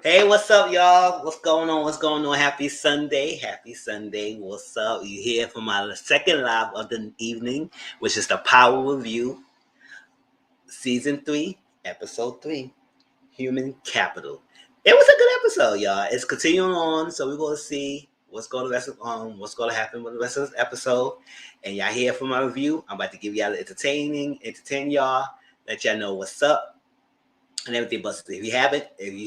Hey, what's up, y'all? What's going on? What's going on? Happy Sunday. Happy Sunday. What's up? You here for my second live of the evening, which is the Power Review, Season 3, Episode 3, Human Capital. It was a good episode, y'all. It's continuing on, so we're going to see what's going to happen with the rest of this episode. And y'all here for my review. I'm about to give y'all entertain y'all, let y'all know what's up. And everything, but if you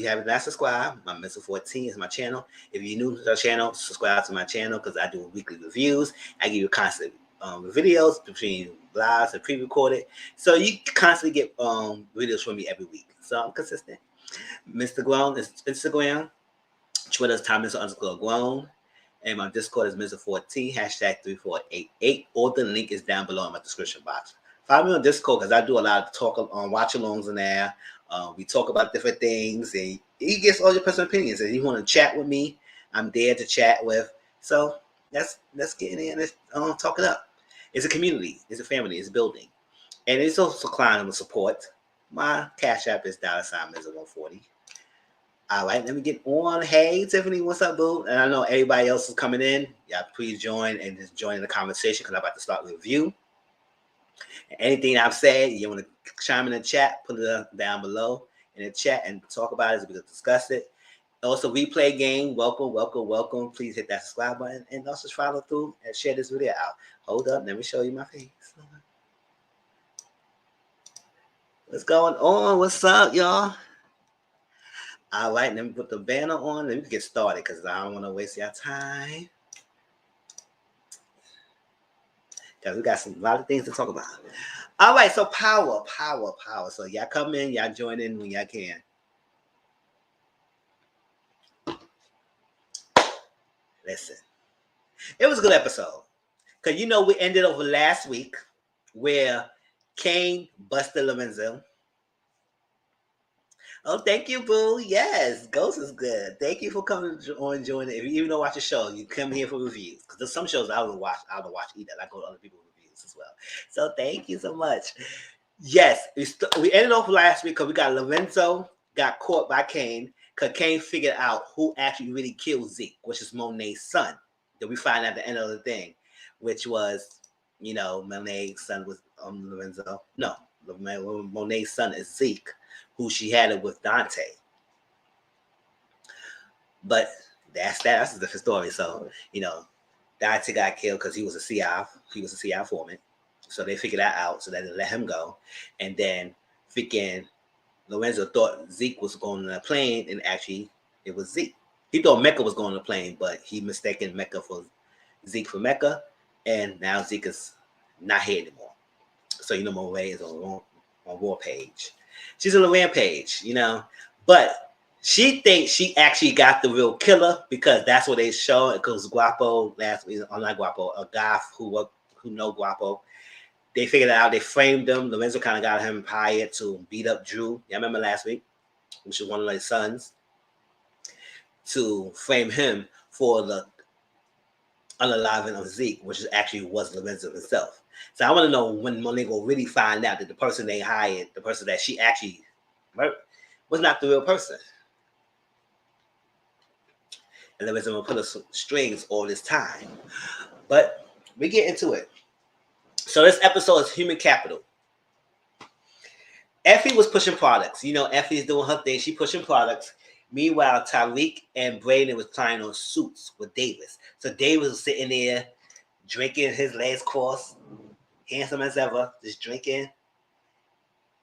haven't not subscribed, my Mr. 14 is my channel. If you're new to the channel, subscribe to my channel because I do weekly reviews. I give you constant videos between lives and pre-recorded, so you constantly get videos from me every week. So I'm consistent. Mr. Grown is Instagram, Twitter's Thomas_Grown, and my Discord is Mr. 14 #3488. All the link is down below in my description box. Follow me on Discord because I do a lot of talk on watch-alongs in there. We talk about different things, and he gets all your personal opinions. And you want to chat with me, I'm there to chat with. So let's get in there and let's talk it up. It's a community, it's a family, it's a building, and it's also climbing with support. My Cash App is $140. All right, let me get on. Hey, Tiffany, what's up, boo? And I know everybody else is coming in. Yeah, please join and just join the conversation because I'm about to start the review. Anything I've said, you want to chime in the chat, put it down below in the chat and talk about it so we can discuss it. Also, replay game, welcome. Please hit that subscribe button and also follow through and share this video out. Hold up, let me show you my face. What's going on? What's up, y'all? All right, let me put the banner on. Let me get started because I don't want to waste your time. Because we got a lot of things to talk about. All right, so power. So y'all come in, y'all join in when y'all can. Listen, it was a good episode. Because we ended over last week where Kane busted Lorenzo. Oh, thank you, Boo. Yes, Ghost is good. Thank you for coming on joining. If you even don't watch the show, you come here for reviews. Because there's some shows I don't watch either. I go to other people's reviews as well. So thank you so much. Yes, we ended off last week because we got Lorenzo got caught by Kane because Kane figured out who actually really killed Zeke, which is Monet's son. That we find at the end of the thing, which was, Monet's son was Lorenzo. No, Monet's son is Zeke, who she had it with Dante. But that's that. That's a different story. So, Dante got killed because he was a CI. He was a CI foreman. So they figured that out. So they let him go. And then freaking Lorenzo thought Zeke was going on a plane, and actually it was Zeke. He thought Mecca was going on a plane, but he mistaken Mecca for Zeke for Mecca. And now Zeke is not here anymore. So, Monet is on Rampage. She's on a rampage, But she thinks she actually got the real killer because that's what they show. It goes Guapo last week, or not Guapo, a guy who know Guapo. They figured it out. They framed him. Lorenzo kind of got him hired to beat up Drew. Yeah, I remember last week, which was one of his sons, to frame him for the unaliving of Zeke, which actually was Lorenzo himself. So I want to know when Monet will really find out that the person they hired, the person that she actually was not the real person. And Lorenzo will put us strings all this time. But we get into it. So this episode is Human Capital. Effie was pushing products. Effie's doing her thing. She pushing products. Meanwhile, Tariq and Braden was trying on suits with Davis. So Davis was sitting there drinking his last course, handsome as ever, just drinking.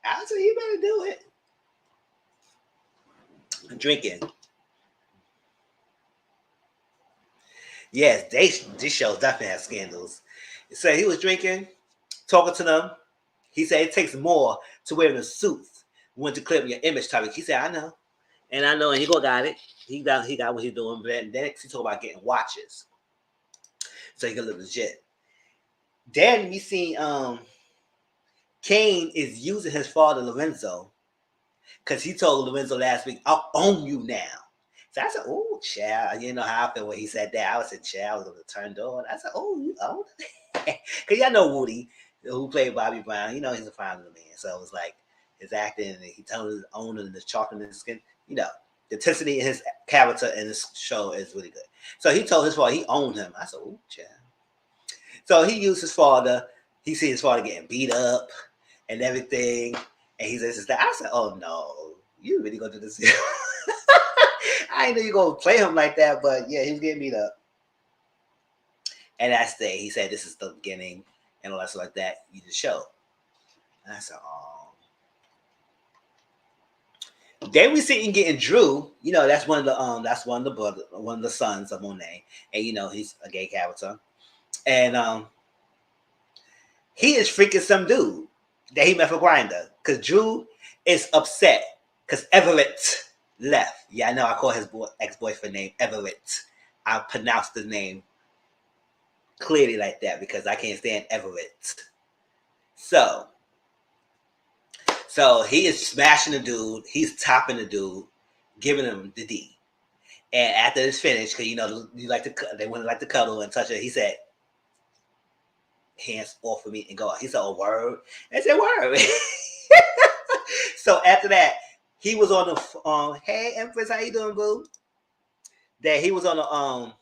I said, you better do it. Drinking. Yes, this show definitely has scandals. So he was drinking, talking to them. He said it takes more to wear a suit when to clear your image, Tariq. He said, I know. And I know, and he got it. He got what he's doing. But then he talked about getting watches. So he could look legit. Then we seen Kane is using his father Lorenzo because he told Lorenzo last week, I'll own you now. So I said, oh, child. You know how I feel when he said that. I was in child, I was turned on. I said, oh, you own it? Because y'all know Woody, who played Bobby Brown, he's a fine little man. So it was like his acting, and he told his owner and the chocolate in his skin, the intensity in his character in this show is really good. So he told his father he owned him. I said, oh, child. So he used his father. He see his father getting beat up and everything. And he says that. I said, oh, no. You really going to do this? I didn't know you going to play him like that. But, yeah, he was getting beat up. And that's the day he said, this is the beginning. And all that stuff like that. You just show. And I said, oh. Then we see him getting Drew. That's one of the sons of Monet. And, he's a gay character. And he is freaking some dude that he met for Grindr. Because Drew is upset because Everett left. Yeah, I know I call his ex-boyfriend name Everett. I pronounced the name clearly like that because I can't stand Everett. So he is smashing the dude. He's topping the dude, giving him the D. And after it's finished, because they wouldn't like to cuddle and touch it, he said, hands off of me and go out. He said, oh, word. I said, word. So after that, he was on the hey Empress, how you doing, boo? That he was on the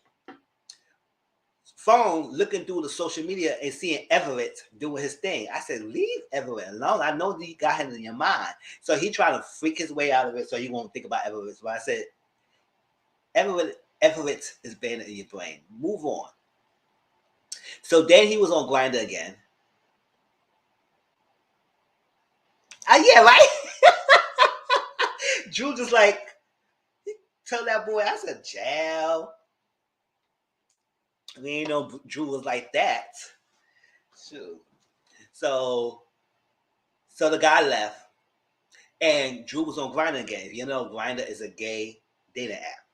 phone looking through the social media and seeing Everett doing his thing. I said, leave Everett alone. I know that you got him in your mind. So he tried to freak his way out of it so you won't think about Everett. So I said, Everett is banned in your brain. Move on. So then he was on Grindr again. Yeah, right. Drew just like tell that boy. I said jail. We ain't know Drew was like that. Shoot. So so the guy left, and Drew was on Grindr again. You know, Grindr is a gay dating app,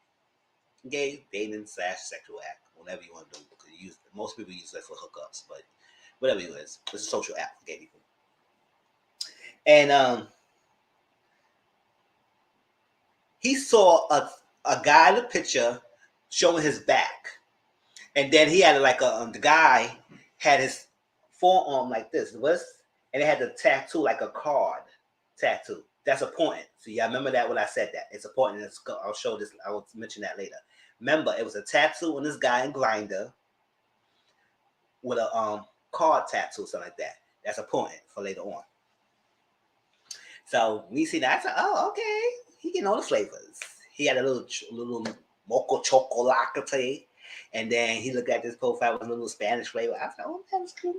gay dating / sexual app, whatever you want to do. Because most people use that for hookups, but whatever it is, it's a social app for gay people. And he saw a guy in the picture showing his back, and then he had like the guy had his forearm like this, and it had the tattoo like a card tattoo. That's important. So yeah, I remember that when I said that. It's important. I'll show this. I will mention that later. Remember, it was a tattoo on this guy in Grindr with a card tattoo, something like that. That's important for later on. So we see that. I said, oh, okay. He getting all the flavors. He had a little mocha chocolate, and then he looked at this profile with a little Spanish flavor. I said, oh, that's cool.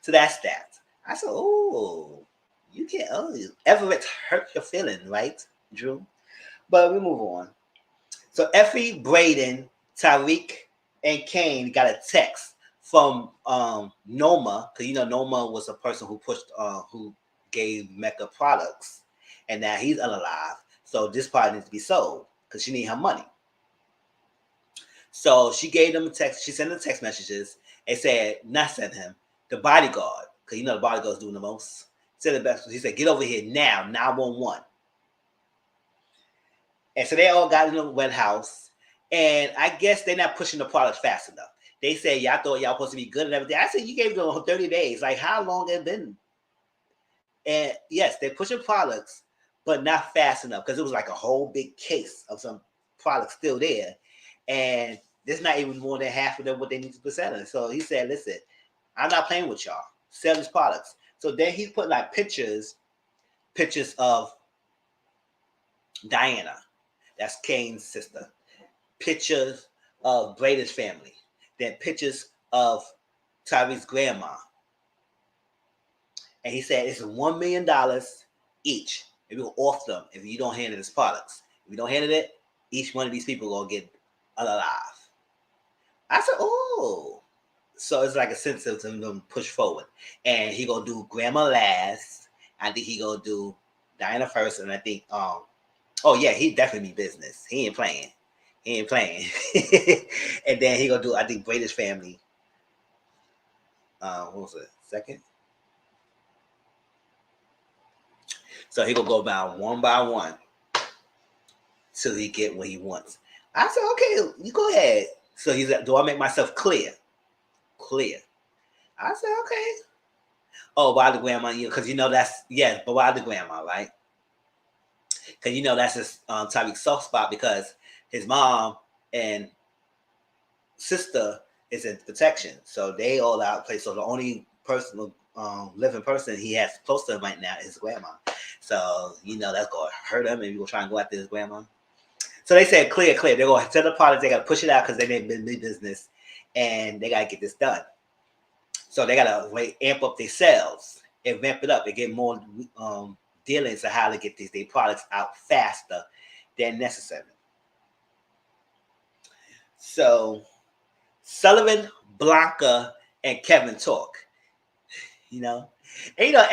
So that's that. I said, oh, you can't. Oh, Everett hurt your feeling, right, Drew? But we move on. So Effie, Braden, Tariq, and Kane got a text from Noma, because you know Noma was a person who gave Mecca products, and now he's unalive. So this product needs to be sold because she need her money. So she gave them a text. She sent them text messages and said, not send him, the bodyguard, because you know the bodyguard's doing the most. Said the best. He said, get over here now, 911. And so they all got in the wet house. And I guess they're not pushing the product fast enough. They said, y'all thought y'all supposed to be good and everything. I said, you gave them 30 days. Like, how long has it been? And yes, they're pushing products, but not fast enough because it was like a whole big case of some products still there. And there's not even more than half of them what they need to be selling. So he said, listen, I'm not playing with y'all. Sell these products. So then he put like pictures of Diana. That's Kane's sister. Pictures of Braden's family. Then pictures of Tyreek's grandma. And he said it's $1 million each. If you off them, if you don't handle these products. If you don't handle it, each one of these people gonna get alive. I said, oh. So it's like a sense of them push forward. And he gonna do grandma last. I think he gonna do Diana first, and I think oh yeah, he definitely be business. He ain't playing. And then he gonna do, I think, Braden's family. What was it? Second? So he gonna go down one by one till he get what he wants. I said, okay, you go ahead. So he's like, do I make myself clear? Clear. I said, okay. Oh, by the grandma, because you know but by the grandma, right? Because you know that's his Tyreek's soft spot because his mom and sister is in protection, so they all out of place. So the only living person he has close to him right now is his grandma. So you know that's gonna hurt him, and we gonna try and go after his grandma. So they said clear. They're gonna tell the product they gotta push it out because they made business, and they gotta get this done. So they gotta amp up their sales and ramp it up and get more dealings of how to get these products out faster than necessary. So Sullivan, Blanca, and Kevin talk. You know, and you know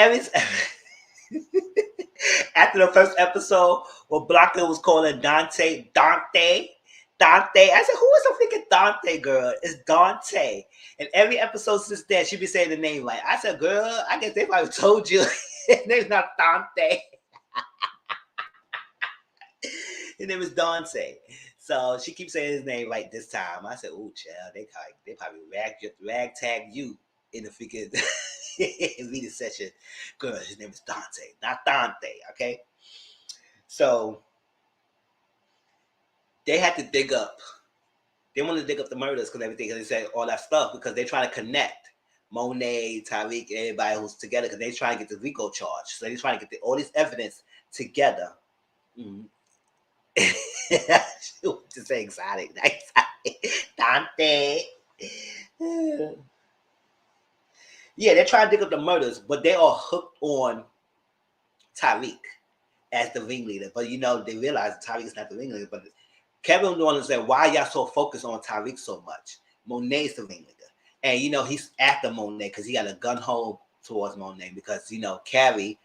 after the first episode, where Blanca was calling Dante. I said, who is the freaking Dante girl? It's Dante. And every episode since then, she be saying the name right. I said, girl, I guess they probably told you his name's not Dante. His name is Dante. So she keeps saying his name right this time. I said, oh, child, they probably rag you in the freaking reading session. Girl, his name is Dante, not Dante, okay? So they had to dig up. They wanted to dig up the murders because everything, because they said all that stuff because they're trying to connect Monet, Tariq, and everybody who's together because they're trying to get the RICO charge. So they're trying to get all this evidence together. Mm-hmm. Just say exotic. Dante. Yeah, they're trying to dig up the murders, but they are hooked on Tyreek as the ringleader. But they realize Tyreek is not the ringleader. But Kevin wanted to say, why y'all so focused on Tyreek so much? Monet's the ringleader. And he's after Monet because he got a gun hole towards Monet because Carrie,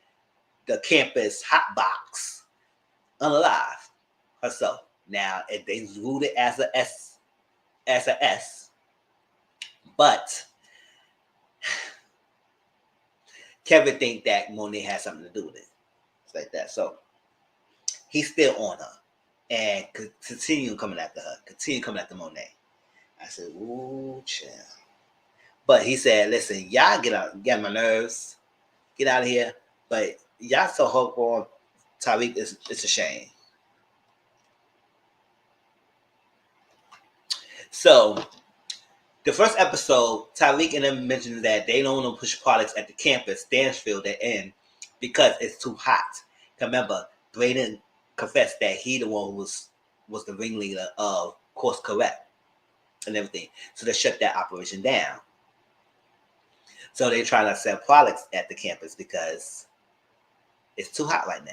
the campus hotbox, unalive herself. Now they ruled it as a S, but Kevin think that Monet has something to do with it. It's like that. So he's still on her and continue coming after her, continue coming after Monet. I said, ooh, chill. But he said, listen, y'all get my nerves, get out of here. But y'all so hooked on Tyreek, it's a shame. So the first episode, Tyreek and them mentioned that they don't want to push products at the campus, Stansfield, they're in, because it's too hot. Remember, Braden confessed that he the one who was the ringleader of Course Correct and everything. So they shut that operation down. So they're trying to sell products at the campus because it's too hot right now.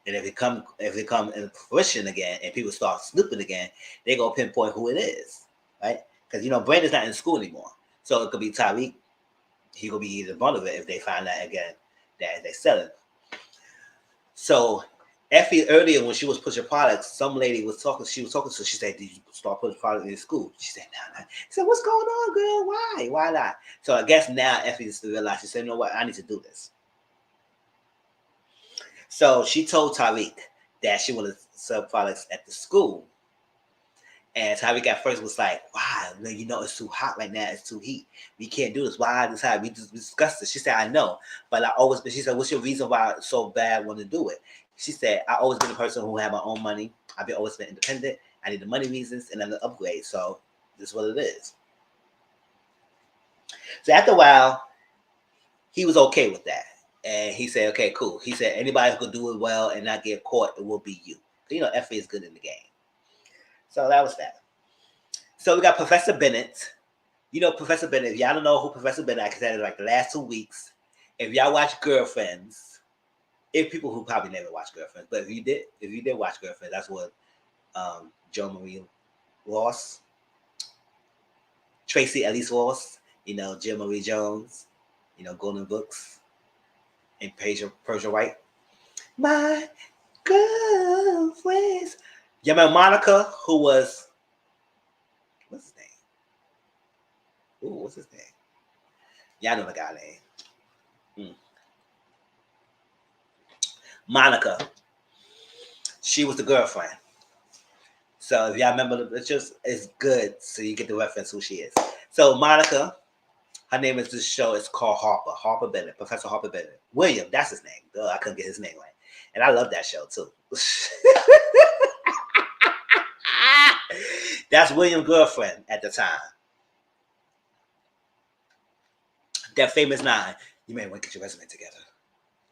And if it come in fruition again and people start snooping again, they gonna pinpoint who it is, right? Because Brandon's not in school anymore, so it could be Tyreek. He could be either one of it if they find out again that they're selling. So Effie earlier when she was pushing products, some lady was talking. She was talking to her. She said, "Did you start pushing products in school?" She said, "No, no." He said, "What's going on, girl? Why? Why not?" So I guess now Effie just realized. She said, "You know what? I need to do this." So she told Tyreek that she wanted to sell products at the school. And Tyreek at first was like, wow, it's too hot right now. It's too heat. We can't do this. Why this hot? We discussed this. She said, I know. But she said, what's your reason why it's so bad want to do it? She said, I always been a person who had my own money. I've always been independent. I need the money reasons and then the upgrade. So this is what it is. So after a while, he was okay with that. And he said, okay, cool. He said, anybody who could do it well and not get caught, it will be you. Effie is good in the game. So that was that. So we got Professor Bennett. Professor Bennett. If y'all don't know who Professor Bennett is, because like the last 2 weeks, if y'all watch Girlfriends, if people who probably never watched Girlfriends, but if you did watch Girlfriends, that's what Jo Marie Ross, Tracy Ellis Ross, Jill Marie Jones, Golden Books, and Persia White. My girlfriends. You remember Monica, who was what's his name? Ooh, what's his name? Y'all know the guy name. Monica. She was the girlfriend. So if y'all remember, it's good so you get the reference who she is. So Monica, her name is this show. It's called Harper Bennett, Professor Harper Bennett. William, that's his name. I couldn't get his name right. And I love that show too. That's William's girlfriend at the time. That famous line, you may want to get your resume together.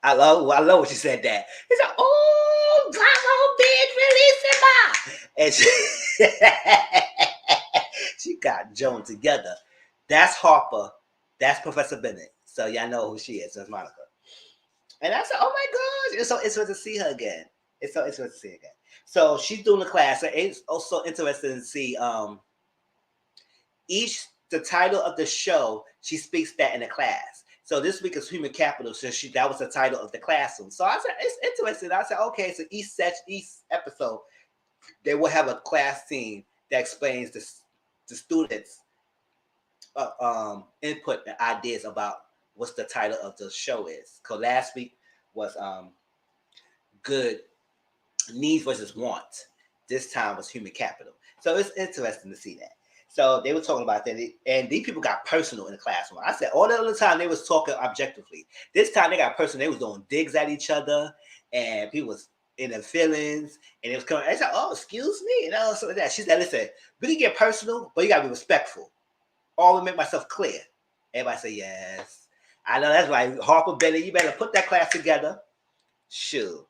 I love when she said that. It's like, oh, Bravo, bitch, release him. And she got Joan together. That's Harper. That's Professor Bennett. So y'all know who she is. That's Monica. And I said, oh my gosh, it's so interesting to see her again. It's so interesting to see her again. So she's doing the class. And it's also interesting to see the title of the show. She speaks that in the class. So this week is human capital. So that was the title of the classroom. So I said, it's interesting. I said, okay, so each episode, they will have a class team that explains the students' input and ideas about what's the title of the show is. Because last week was good needs versus wants. This time was human capital. So it's interesting to see that. So they were talking about that, and these people got personal in the classroom. I said all the other time they was talking objectively. This time they got personal. They was doing digs at each other, and people was in their feelings, and it was coming. I said, "Oh, excuse me," and all like that. She said, "Listen, we can get personal, but you gotta be respectful." Always make myself clear. Everybody say yes. I know that's right. Harper Bennett, you better put that class together. Sure,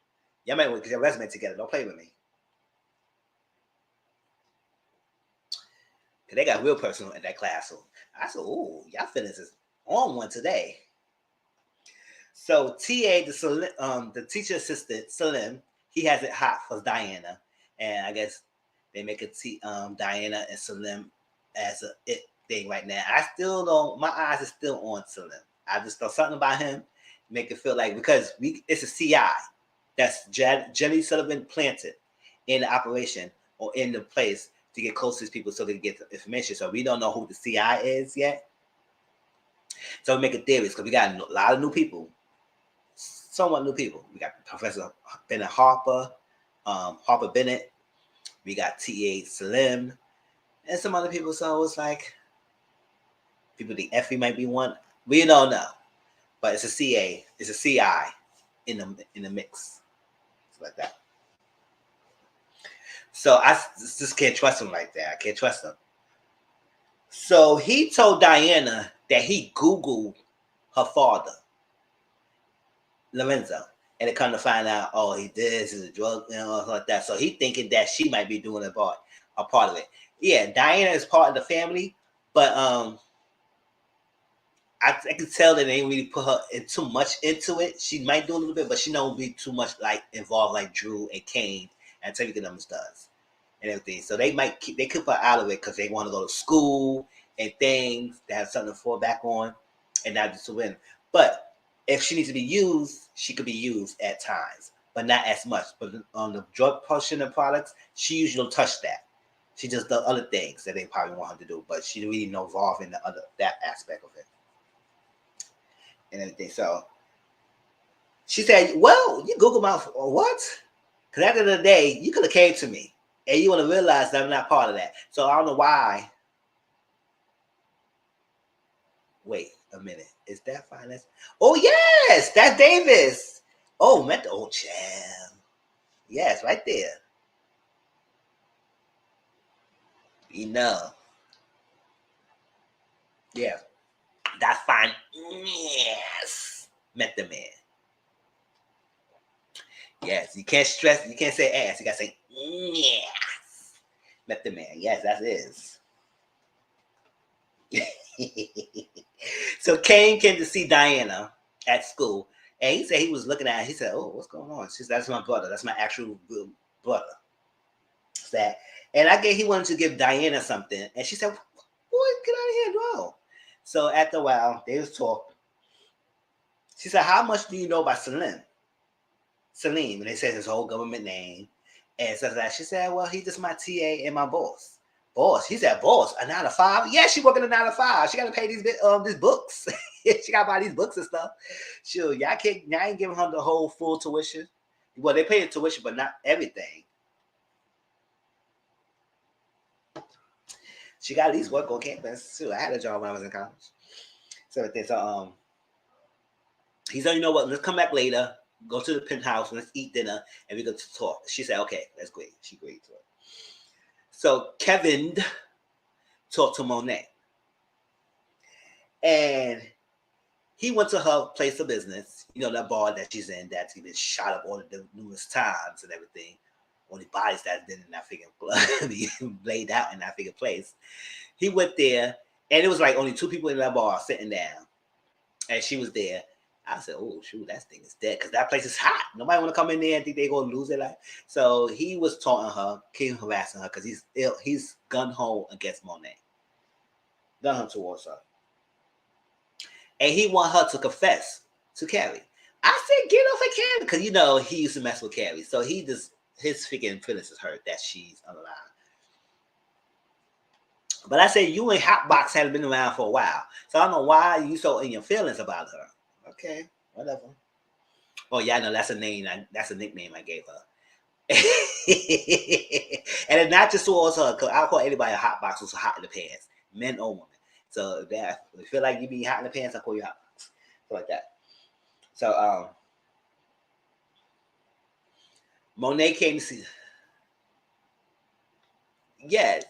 y'all might want to get your resume together. Don't play with me. They got real personal in that classroom. I said, "Oh, y'all feelings is on one today." So TA, the teacher assistant Salim, he has it hot for Diana, and I guess they make Diana and Salim as a it thing right now. I still don't. My eyes are still on Salim. I just know something about him make it feel like because it's a CI that's Jenny Sullivan planted in the operation or in the place to get close to these people so they can get the information. So we don't know who the CI is yet. So we make a theory because we got a lot of new people, somewhat new people. We got Professor Bennett Harper, Harper Bennett. We got T.A. Salim, and some other people. So it's like people think Effie might be one. We don't know, but it's a CA, it's a CI in the mix, it's like that. So I just can't trust him like that. I can't trust him. So he told Diana that he Googled her father, Lorenzo, and it come to find out, oh, he's a drug, like that. So he thinking that she might be doing a part of it. Yeah, Diana is part of the family, but I can tell that they didn't really put her in too much into it. She might do a little bit, but she don't be too much like involved like Drew and Kane and Tanika Numbers does and everything. So they keep her out of it because they want to go to school and things. They have something to fall back on, and not just to win. But if she needs to be used, she could be used at times, but not as much. But on the drug portion of products, she usually don't touch that. She just does other things that they probably want her to do, but she really not involved in that aspect of it and everything. So she said, "Well, you Google my what? Because at the end of the day, you could have came to me, and you want to realize that I'm not part of that. So I don't know why." Wait a minute, is that finance? Oh yes, that's Davis. Oh, met the old champ. Yes, right there. You know, yeah, that's fine. Yes, met the man. Yes, you can't stress. You can't say ass. You gotta say yes. Met the man. Yes, that is. So Kane came to see Diana at school, and he said he was looking at her. He said, "Oh, what's going on?" She said, "That's my brother. That's my actual brother." That, and I guess he wanted to give Diana something, and she said, "Boy, get out of here, no." So after a while, they was talking. She said, "How much do you know about Salim?" Salim, and they said his whole government name, and says that she said, "Well, he's just my TA and my boss." Boss, he said, "Boss, a 9 to 5." Yeah, she working a 9 to 5. She got to pay these books. She got to buy these books and stuff. Sure, y'all ain't giving her the whole full tuition. Well, they pay the tuition, but not everything. She got at least work on campus. Too. I had a job when I was in college. So he said, "You know what? Let's come back later. Go to the penthouse. Let's eat dinner, and we go to talk." She said, "Okay, that's great." She agreed to it. So Kevin talked to Monet, and he went to her place of business. You know that bar that she's in that's been shot up all the numerous times and everything. Only bodies that's been in that figure laid out in that figure place. He went there, and it was like only two people in that bar sitting down, and she was there. I said, "Oh shoot, that thing is dead," because that place is hot. Nobody want to come in there and think they're gonna lose their life. So he was taunting her, keep harassing her, because he's gun ho against Monet, gun ho towards her, and he want her to confess to Carrie. I said, "Get off of Carrie," because he used to mess with Carrie, so he just his freaking feelings is hurt that she's alive. But I said, "You and Hotbox have been around for a while, so I don't know why you so in your feelings about her." Okay, whatever. Oh yeah, I know that's a name. That's a nickname I gave her. And it's not just towards her, because I'll call anybody a hot box who's hot in the pants, men or women. So if you feel like you be hot in the pants, I'll call you hot box. So like that. So Monet came to see. Yeah,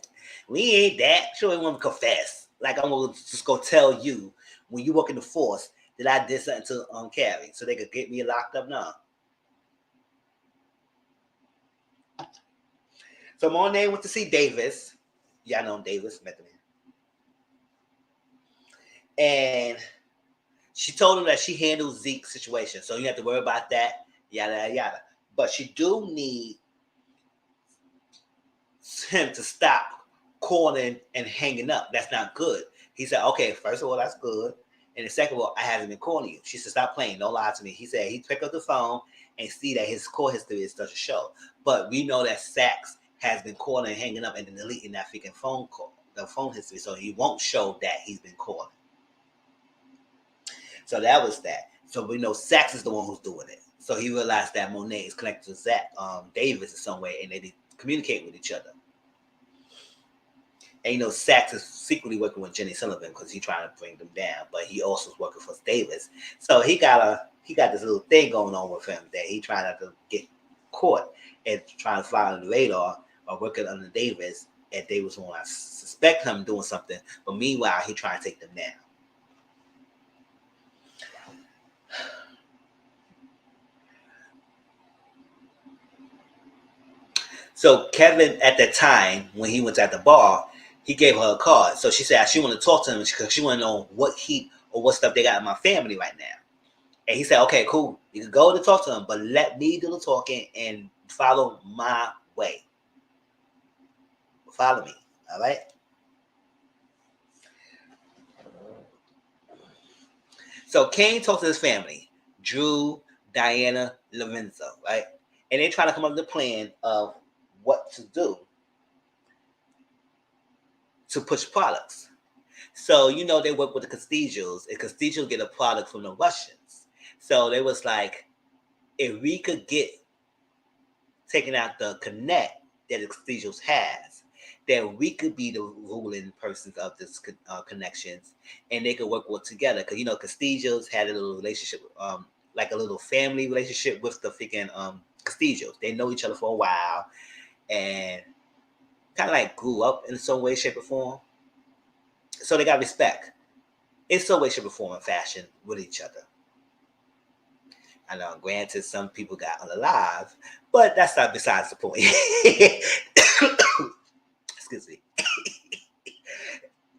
we ain't that. Sure, we want to confess. Like I'm gonna just go tell you when you work in the force that I did something to Carrie, so they could get me locked up now. So Monet went to see Davis. Yeah, I know Davis, met the man. And She told him that she handled Zeke's situation, so you have to worry about that, yada yada yada. But she do need him to stop calling and hanging up. That's not good. He said, okay, first of all, that's good. And the second of all, I haven't been calling you. She said, stop playing. Don't lie to me. He said he picked up the phone and see that his call history is such a show. But we know that Saxe has been calling and hanging up and then deleting that freaking phone call, the phone history. So he won't show that he's been calling. So that was that. So we know Saxe is the one who's doing it. So he realized that Monet is connected to Zach Davis in some way, and they communicate with each other. And Saxe is secretly working with Jenny Sullivan because he's trying to bring them down, but he also is working for Davis. So he got this little thing going on with him that he trying not to get caught and trying to fly under the radar or working under Davis. And Davis want to suspect him doing something, but meanwhile he trying to take them down. So Kevin, at the time when he was at the bar, he gave her a card. So she said she want to talk to him because she want to know what heat or what stuff they got in my family right now. And he said, okay, cool. You can go to talk to him, but let me do the talking and follow my way. Follow me, all right? So Kane talks to his family, Drew, Diana, Lorenzo, right? And they try to come up with a plan of what to do to push products. So, they work with the Castigios, and Castigios get a product from the Russians. So they was like, if we could get taking out the connect that the Castigios has, then we could be the ruling persons of this connections, and they could work well together. Because Castigios had a little relationship, like a little family relationship with the freaking Castigios. They know each other for a while, and kind of like grew up in some way, shape, or form. So they got respect in some way, shape, or form, and fashion with each other. I know, granted, some people got unalive, but that's not besides the point. Excuse me.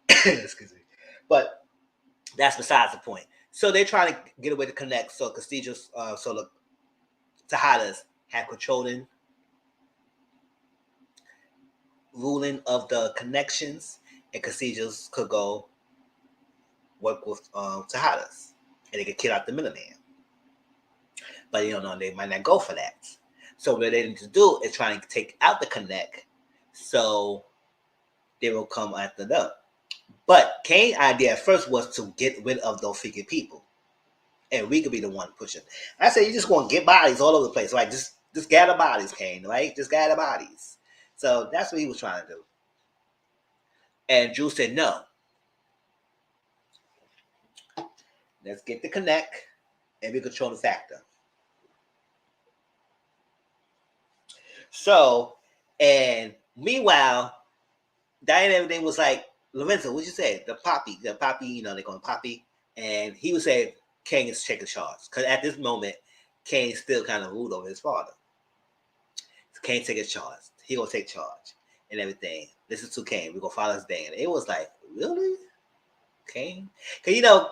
Excuse me. But that's besides the point. So they're trying to get away to connect. So Castigios, so the Tejadas have controlling, ruling of the connections, and Castigios could go work with Tejadas, and they could kill out the middleman. But they might not go for that. So what they need to do is try to take out the connect, so they will come after them. But Kane's idea at first was to get rid of those freaking people, and we could be the one pushing. I said you just want to get bodies all over the place, right? Just gather bodies, Kane, right? Just gather bodies. So that's what he was trying to do. And Drew said no. Let's get the connect, and we control the factor. So, and meanwhile, Diana everything was like, Lorenzo, what'd you say? The Poppy, they call him Poppy. And he would say Kane is taking charge. Because at this moment, Kane still kind of ruled over his father. So Kane taking charge. He gonna take charge and everything. Listen to Kane. We're gonna follow his day. And it was like, really? Kane? Because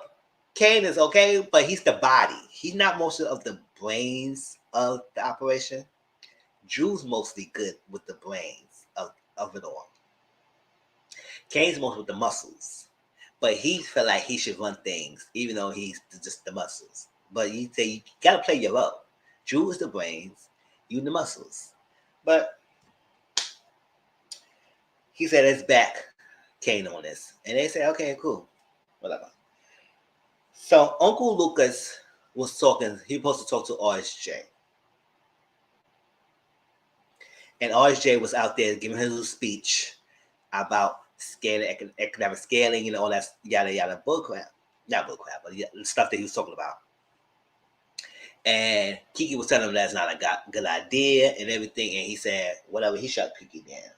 Kane is okay, but he's the body. He's not most of the brains of the operation. Drew's mostly good with the brains of it all. Kane's most with the muscles, but he felt like he should run things, even though he's just the muscles. But you say you gotta play your role. Drew is the brains, you the muscles. But he said, let's back Kane on this. And they said, okay, cool. Whatever. So Uncle Lucas was talking, he was supposed to talk to RSJ. And RSJ was out there giving his little speech about scaling, economic scaling, and all that yada yada bullcrap. Not bullcrap, but the stuff that he was talking about. And Kiki was telling him that's not a good idea and everything. And he said, whatever, he shut Kiki down.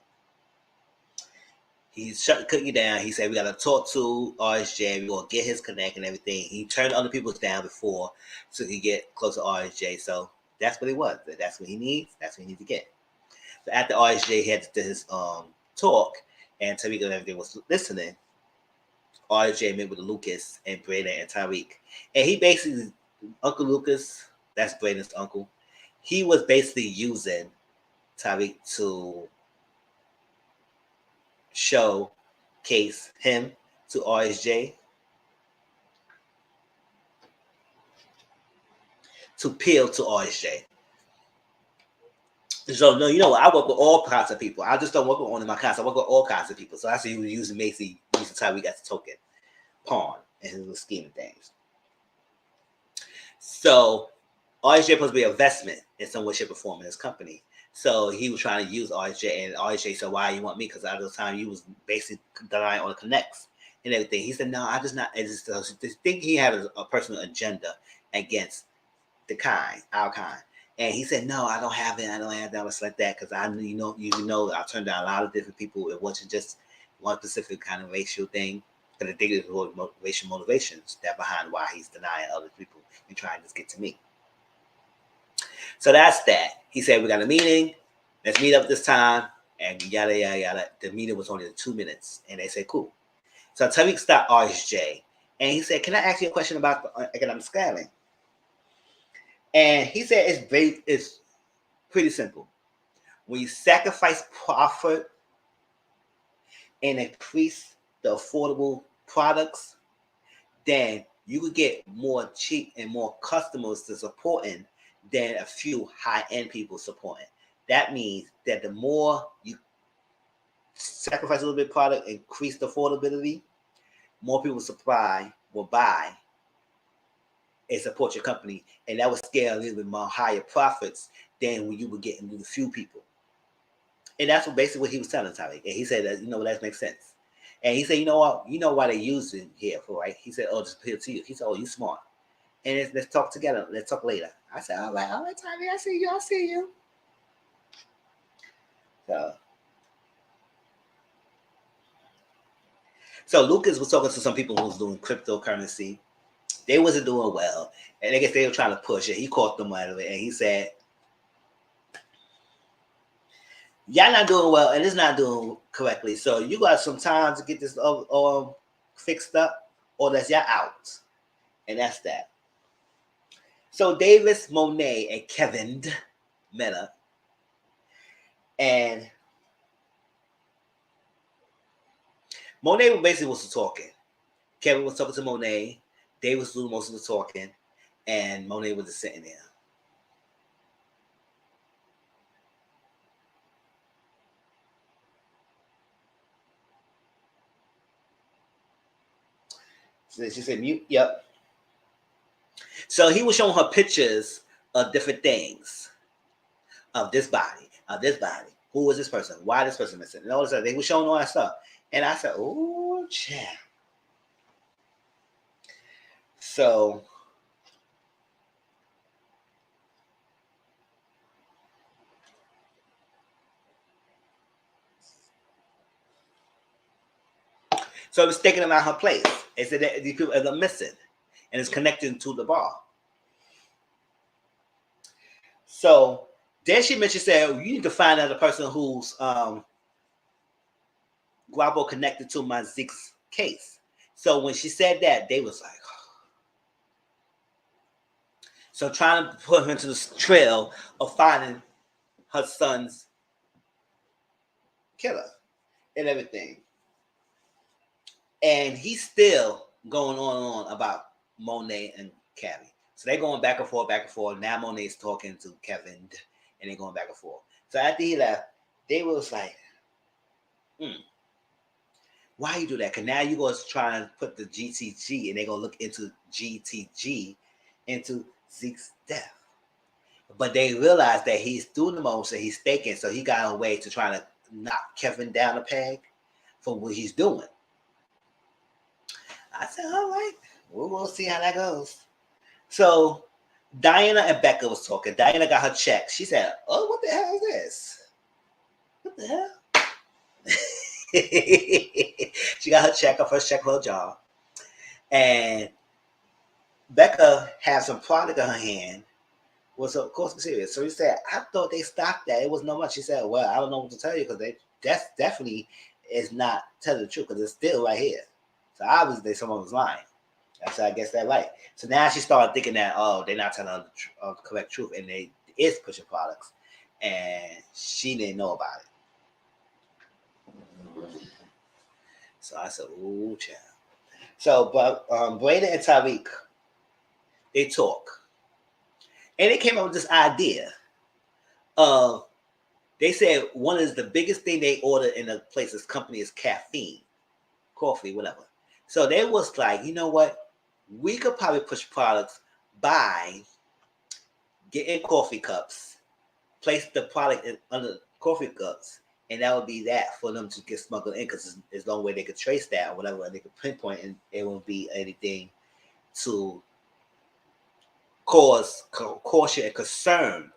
He shut Cookie down. He said, we got to talk to RSJ. We're going to get his connect and everything. He turned other people's down before so he could get close to RSJ. So that's what he was. That's what he needs. That's what he needs to get. So after RSJ had his talk and Tariq and everything was listening, RJ met with Lucas and Brandon and Tyreek. And he basically, Uncle Lucas, that's Brandon's uncle, he was basically using Tyreek to showcase him to RSJ to appeal to RSJ. So no, I work with all kinds of people. I just don't work with only my kinds. I work with all kinds of people. So that's he was using basically using Tyreek as a token pawn in his little scheme of things. So RSJ supposed to be an investment in some way, shape, or form in his company. So he was trying to use RSJ, and RSJ said, "Why you want me?" Because at the time you was basically denying on the connects and everything. He said, "No, I just not. It's just think he had a personal agenda against our kind." And he said, "No, I don't have it. I don't have that. It's like that because I, I turned down a lot of different people. It wasn't just one specific kind of racial thing. Because I think it was racial motivations that behind why he's denying other people and trying to just get to me." So that's that. He said, "We got a meeting. Let's meet up this time." And yada, yada, yada. The meeting was only 2 minutes. And they said, "Cool." So Tariq stopped RSJ. And he said, "Can I ask you a question about the economic scaling?" And he said, it's pretty simple. When you sacrifice profit and increase the affordable products, then you could get more cheap and more customers to supporting than a few high-end people supporting. That means that the more you sacrifice a little bit of product, increase the affordability, more people will buy and support your company, and that would scale a little bit more higher profits than when you were getting with a few people. And that's basically what he was telling Tyreek. And he said that, that makes sense. And he said, "You know what? You know why they use it here for, right?" He said, "Oh, just appeal to you." He said, "Oh, you smart. And let's talk together. Let's talk later." I said, all right, Tyreek, I see you. So Lucas was talking to some people who was doing cryptocurrency. They wasn't doing well. And I guess they were trying to push it. He caught them out of it. And he said, "Y'all not doing well, and it's not doing correctly. So you got some time to get this fixed up, or that's y'all out." And that's that. So Davis, Monet, and Kevin met up. And Monet basically was talking. Kevin was talking to Monet. Davis was doing most of the talking. And Monet was just sitting there. So she said, "Mute." Yep. So he was showing her pictures of different things. Of this body. Who was this person? Why this person missing? And all this stuff. They were showing all that stuff. And I said, "Oh, champ." So it was taking them out her place. It said that these people are missing. And it's connecting to the bar. So then she mentioned, said, "You need to find out the person who's Guapo connected to my Zeke's case." So when she said that, they was like, so trying to put her into the trail of finding her son's killer and everything. And he's still going on and on about Monet and Cabby. So they're going back and forth, back and forth. Now Monet's talking to Kevin, and they're going back and forth. So after he left, they was like, "Why you do that?" Because now you're going to try and put the GTG, and they're going to look into GTG, into Zeke's death. But they realized that he's doing the most and he's faking, so he got a way to try to knock Kevin down a peg for what he's doing. I said, all right, we'll see how that goes. So Diana and Becca was talking. Diana got her check. She said, "Oh, what the hell is this? What the hell?" She got her check, her first check for her job. And Becca had some product in her hand. Was of course serious. So he said, "I thought they stopped that. It was no much." She said, "Well, I don't know what to tell you because that's definitely is not telling the truth because it's still right here." So obviously someone was lying. So I guess that's right. So now she started thinking that, oh, they're not telling the correct truth, and they is pushing products, and she didn't know about it. So I said, ooh, child. So, but Brandon and Tyreek, they talk, and they came up with this idea of, they said one is the biggest thing they order in a place, this company, is caffeine, coffee, whatever. So they was like, you know what? We could probably push products by getting coffee cups, place the product under coffee cups, and that would be that for them to get smuggled in, because there's no way they could trace that or whatever, and they could pinpoint, and it won't be anything to cause caution and concern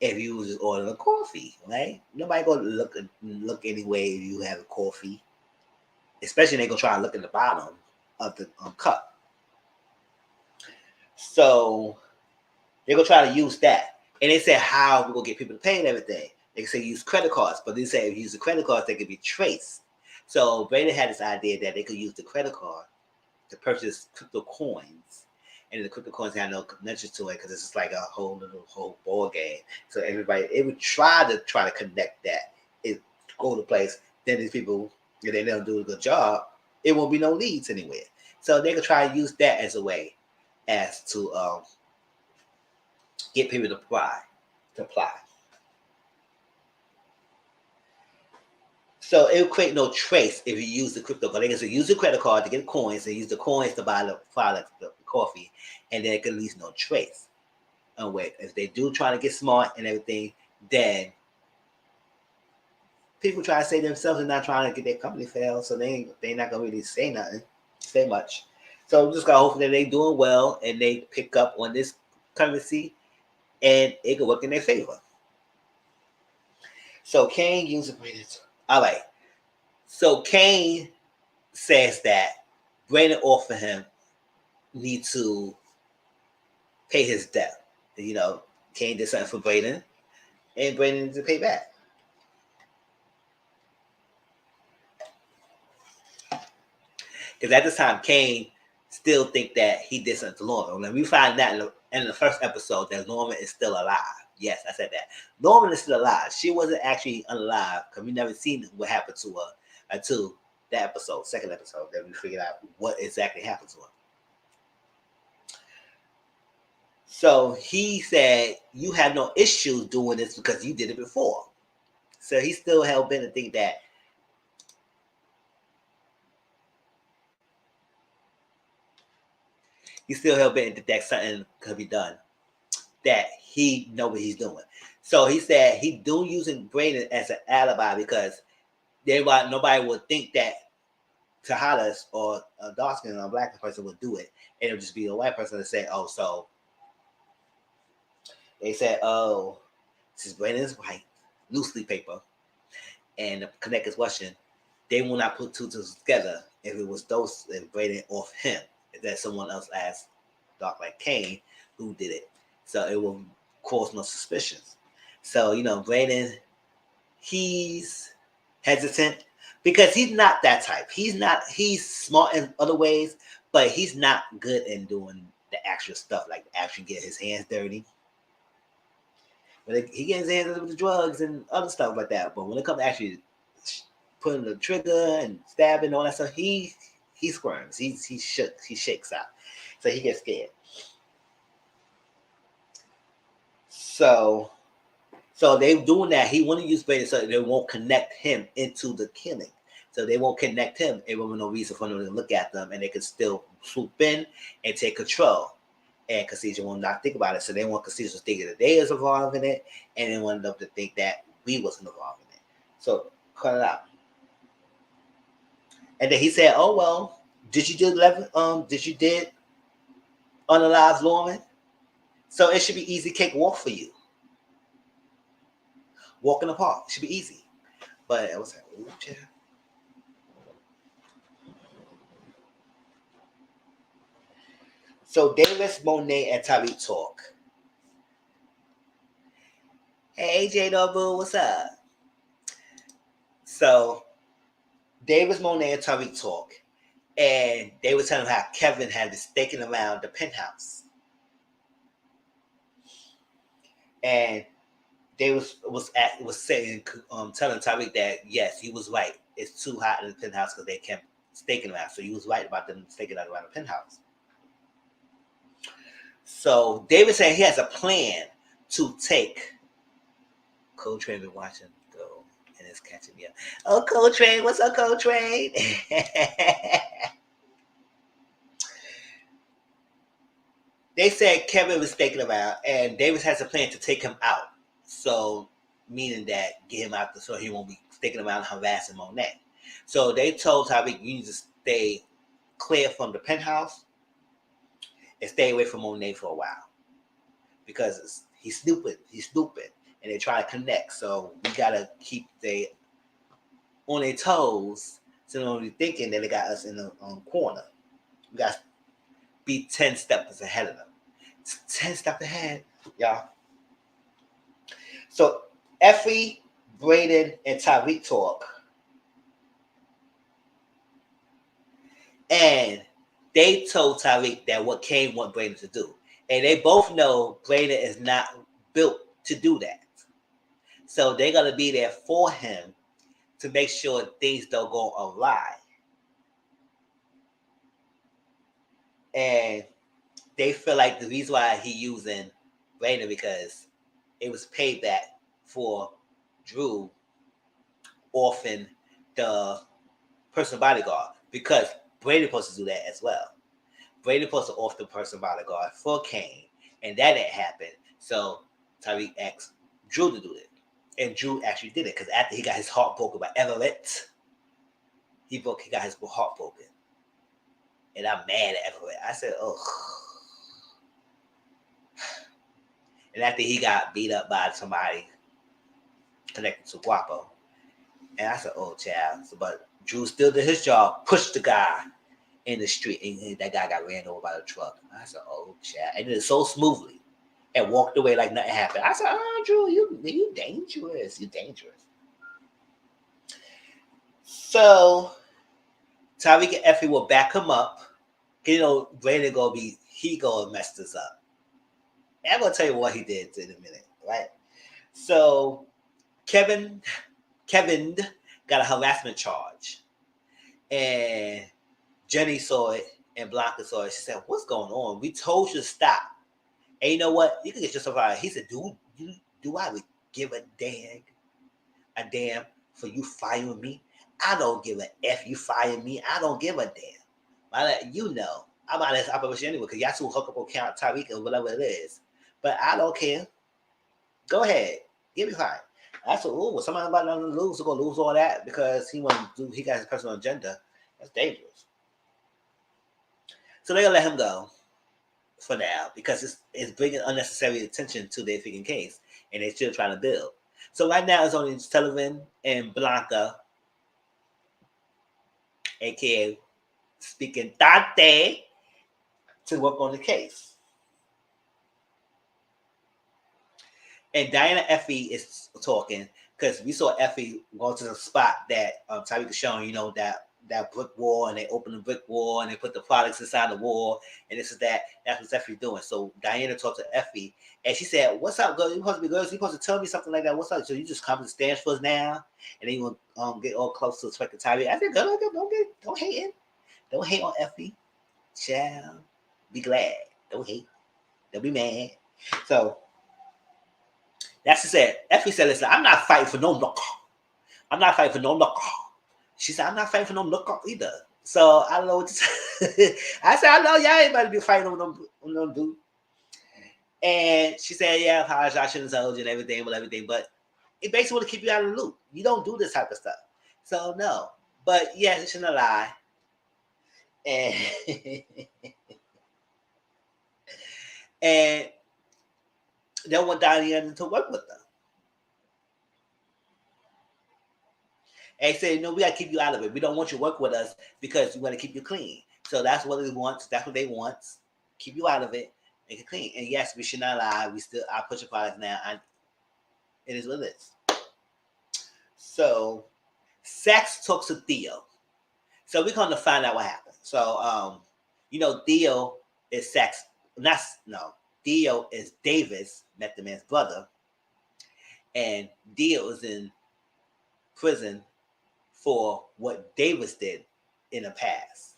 if you was just ordering a coffee, right? Nobody gonna look anyway if you have a coffee, especially they gonna try and look at the bottom of the cup. So they're gonna try to use that, and they said how we're gonna get people to pay and everything. They can say use credit cards, but they say if you use the credit cards, they could be traced. So Brady had this idea that they could use the credit card to purchase crypto coins, and the crypto coins had no connection to it because it's just like a whole ball game. So everybody, it would try to connect that, it go to place. Then these people, if they don't do a good job, it won't be no leads anywhere. So they could try to use that as a way as to get people to apply. So it will create no trace if you use the crypto card. They can use the credit card to get coins and use the coins to buy the product, the coffee, and then it can leave no trace. And wait, if they do try to get smart and everything, then people try to say themselves and not trying to get their company fail, so they not gonna really say nothing, say much. So just gotta hope that they doing well and they pick up on this currency and it can work in their favor. So Kane uses it. All right. So Kane says that Brandon offered him need to pay his debt. You know, Kane did something for Brandon, and Brandon needs to pay back. Because at this time, Kane still think that he did something to Norman. When we find that in the first episode that Norman is still alive. Yes, I said that. Norman is still alive. She wasn't actually alive because we never seen what happened to her until that episode, second episode, that we figured out what exactly happened to her. So he said, you have no issues doing this because you did it before. So he's still hell bent to think that he's still hell bent that something could be done, that he know what he's doing. So he said he do using Brandon as an alibi because nobody would think that Tejadas or a dark skin or a black person would do it. And it would just be a white person to say, oh, so they said, oh, since Brandon is white, loosely paper, and the connect is Russian, they will not put two together if it was those, if Brandon off him, if there's someone else as dark like Kane who did it. So it will cause no suspicions. So, you know, Brandon, he's hesitant because he's not that type. He's smart in other ways, but he's not good in doing the actual stuff, like actually get his hands dirty. But he gets his hands dirty with the drugs and other stuff like that. But when it comes to actually putting the trigger and stabbing and all that stuff, he squirms. He shakes out. So he gets scared. So they doing that. He want to use Brandon so they won't connect him into the killing. So they won't connect him. It will be no reason for them to look at them, and they can still swoop in and take control. And Caesar will not think about it. So they want Caesar to think that they is involved in it, and they want them to think that we wasn't involved in it. So cut it out. And then he said, "Oh well, did you do 11? Did you did unalive Lauren? So it should be easy cake walk for you. Walk in the park. It should be easy." But it was like, ooh, yeah. So Davis, Monet, and Tyreek talk. Hey, J Double, what's up? So Davis, Monet, and Tyreek talk. And they were telling how Kevin had been staking around the penthouse. And they was saying, telling Tariq that yes, he was right. It's too hot in the penthouse because they kept staking around. So he was right about them staking out around the penthouse. So David saying he has a plan to take. Coltrane been watching go and it's catching me up. Oh, Coltrane, what's up, Coltrane? They said Kevin was staking around, and Davis has a plan to take him out. So, meaning that get him out so he won't be sticking around harassing Monet. So they told Tyreek, you need to stay clear from the penthouse and stay away from Monet for a while because he's stupid. He's stupid, and they try to connect. So we gotta keep they on their toes, so they don't be thinking that they got us in the corner. We got to be 10 steps ahead of them. 10 steps ahead, y'all. So Effie, Braden, and Tyreek talk. And they told Tyreek that what Kane want Braden to do. And they both know Braden is not built to do that. So they're going to be there for him to make sure things don't go awry. And they feel like the reason why he using Braden because it was payback for Drew offing the personal bodyguard because Braden supposed to do that as well. Braden supposed to off the personal bodyguard for Kane, and that didn't happen. So Tyreek asked Drew to do it, and Drew actually did it because after he got his heart broken by Everett, he got his heart broken, and I'm mad at Everett. I said, "Oh." And after he got beat up by somebody connected to Guapo, and I said, "Oh, child." So, but Drew still did his job, pushed the guy in the street, and that guy got ran over by the truck. I said, "Oh, child," and did it so smoothly, and walked away like nothing happened. I said, "Oh, Drew, you dangerous. You dangerous." So Tyreek and Effie will back him up. You know, Brandon gonna mess this up. And I'm gonna tell you what he did in a minute, right? So Kevin got a harassment charge, and Jenny saw it and Blanca saw it. She said, "What's going on? We told you to stop. And you know what? You can get yourself out." He said, "Do I would give a damn for you firing me? I don't give a f you firing me. I don't give a damn. I let you know I'm out of this operation anyway because y'all two hook up on Count Tyreek or whatever it is. But I don't care. Go ahead, give me fired." I said, "Oh, somebody about to lose, gonna lose all that because he got his personal agenda. That's dangerous." So they're gonna let him go for now because it's bringing unnecessary attention to their freaking case, and they're still trying to build. So right now it's only Sullivan and Blanca, aka speaking Dante, to work on the case. And Diana Effie is talking because we saw Effie go to the spot that Tyreek is showing, that brick wall, and they open the brick wall and they put the products inside the wall, and this is that. That's what Effie doing. So Diana talked to Effie, and she said, "What's up, girl? You supposed to be girls? You supposed to tell me something like that? What's up? So you just come to stand for us now, and then you want get all close to the Tyreek?" I said, "Girl, don't hate on Effie, child. Be glad. Don't hate. Don't be mad." So that's what she said. Effie said, "Listen, I'm not fighting for no knuckle. I'm not fighting for no knuckle." She said, "I'm not fighting for no knuckle either." So I don't know what to say. I said, "I know y'all ain't about to be fighting on no dude." And she said, "Yeah, apologize, I shouldn't have told you and everything, but it basically want to keep you out of the loop. You don't do this type of stuff." So no. But yes, it shouldn't lie. And and they want Diana to work with them. And they said, "No, we got to keep you out of it. We don't want you to work with us because we want to keep you clean." So that's what they want. That's what they want. Keep you out of it, make it clean. And yes, we should not lie. I push your products now. It is what it is. So Sax talks to Theo. So we're going to find out what happens. So, Dio is Sax. Not no. Dio is Davis, Method Man's brother, and Dio is in prison for what Davis did in the past.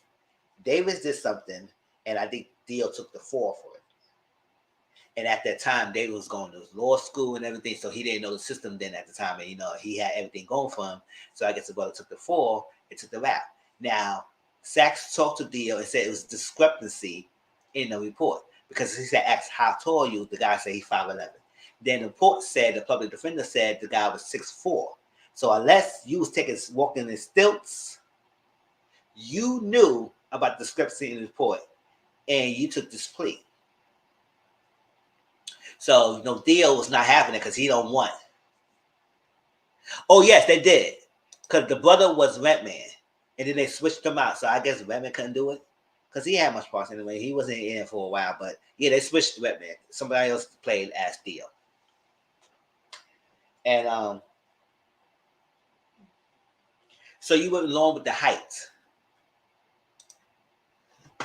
Davis did something, and I think Dio took the fall for it. And at that time, Davis was going to law school and everything, so he didn't know the system then at the time, and he had everything going for him. So I guess the brother took the fall and took the rap. Now, Sachs talked to Dio and said it was discrepancy in the report because he said, "Ask how tall are you?" The guy said he's 5'11". Then the report said the public defender said the guy was 6'4". So unless you was walking in stilts, you knew about the discrepancy in the report, and you took this plea. So Dio was not having it because he don't want. Oh yes, they did, because the brother was Redman, and then they switched him out. So I guess Redman couldn't do it because he had much parts anyway. He wasn't in it for a while, but yeah, they switched Redman. Somebody else played as Dio, and so you went along with the height.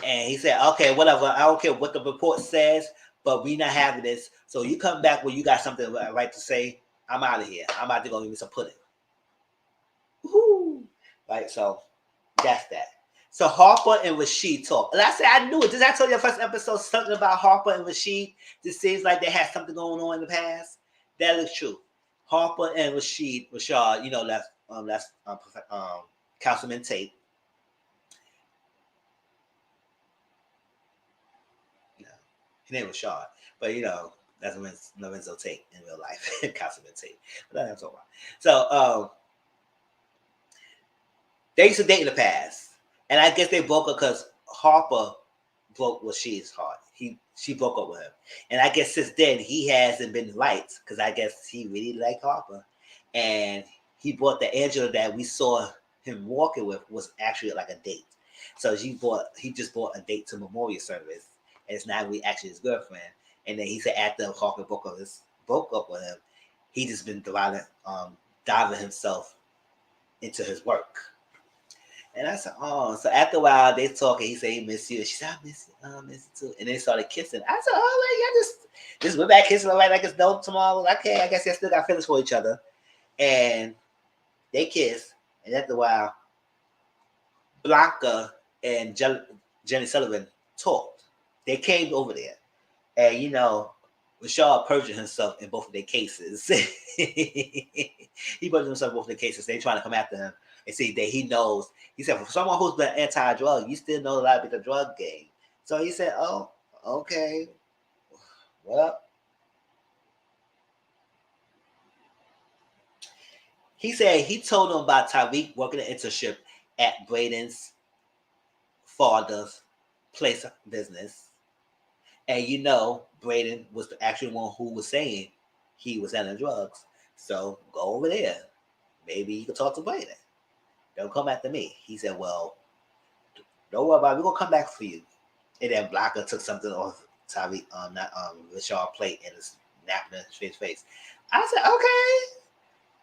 And he said, "Okay, whatever. I don't care what the report says, but we not having this. So you come back when you got something right to say. I'm out of here. I'm about to go give me some pudding." Woo! Right. So that's that. So Harper and Rashid talk. And I said I knew it. Did I tell you the first episode something about Harper and Rashid? This seems like they had something going on in the past. That is true. Harper and Rashid, that's Councilman Tate. His name was Shaw, but that's Lorenzo Tate in real life, Councilman Tate. But that's all right. So they used to date in the past, and I guess they broke up because Harper broke Rashid's heart. She broke up with him, and I guess since then he hasn't been right because I guess he really liked Harper, and he bought the Angela that we saw him walking with was actually like a date. So he just bought a date to memorial service, and it's not really actually his girlfriend. And then he said after Harper broke up with him, he just been diving himself into his work. And I said, "Oh." So after a while, they talking. He said he miss you. She said, "I miss you. I miss you too." And they started kissing. I said, "Oh, yeah, just went back kissing right like it's dope tomorrow." Okay, I guess they still got feelings for each other. And they kissed. And after a while, Blanca and Jenny Sullivan talked. They came over there, and Rashad perjured himself in both of their cases. He perjured himself in both of their cases. They trying to come after him and see that he knows. He said, for someone who's been anti-drug, you still know a lot about the drug game. So he said, "Oh, okay, well." He said he told him about Tariq working an internship at Braden's father's place of business. And Braden was the actual one who was saying he was selling drugs. So go over there. Maybe you can talk to Braden. Don't come after me. He said, "Well, don't worry about it. We're gonna come back for you." And then Blanca took something off Tariq Rashad plate and is napping in his face. I said, "Okay.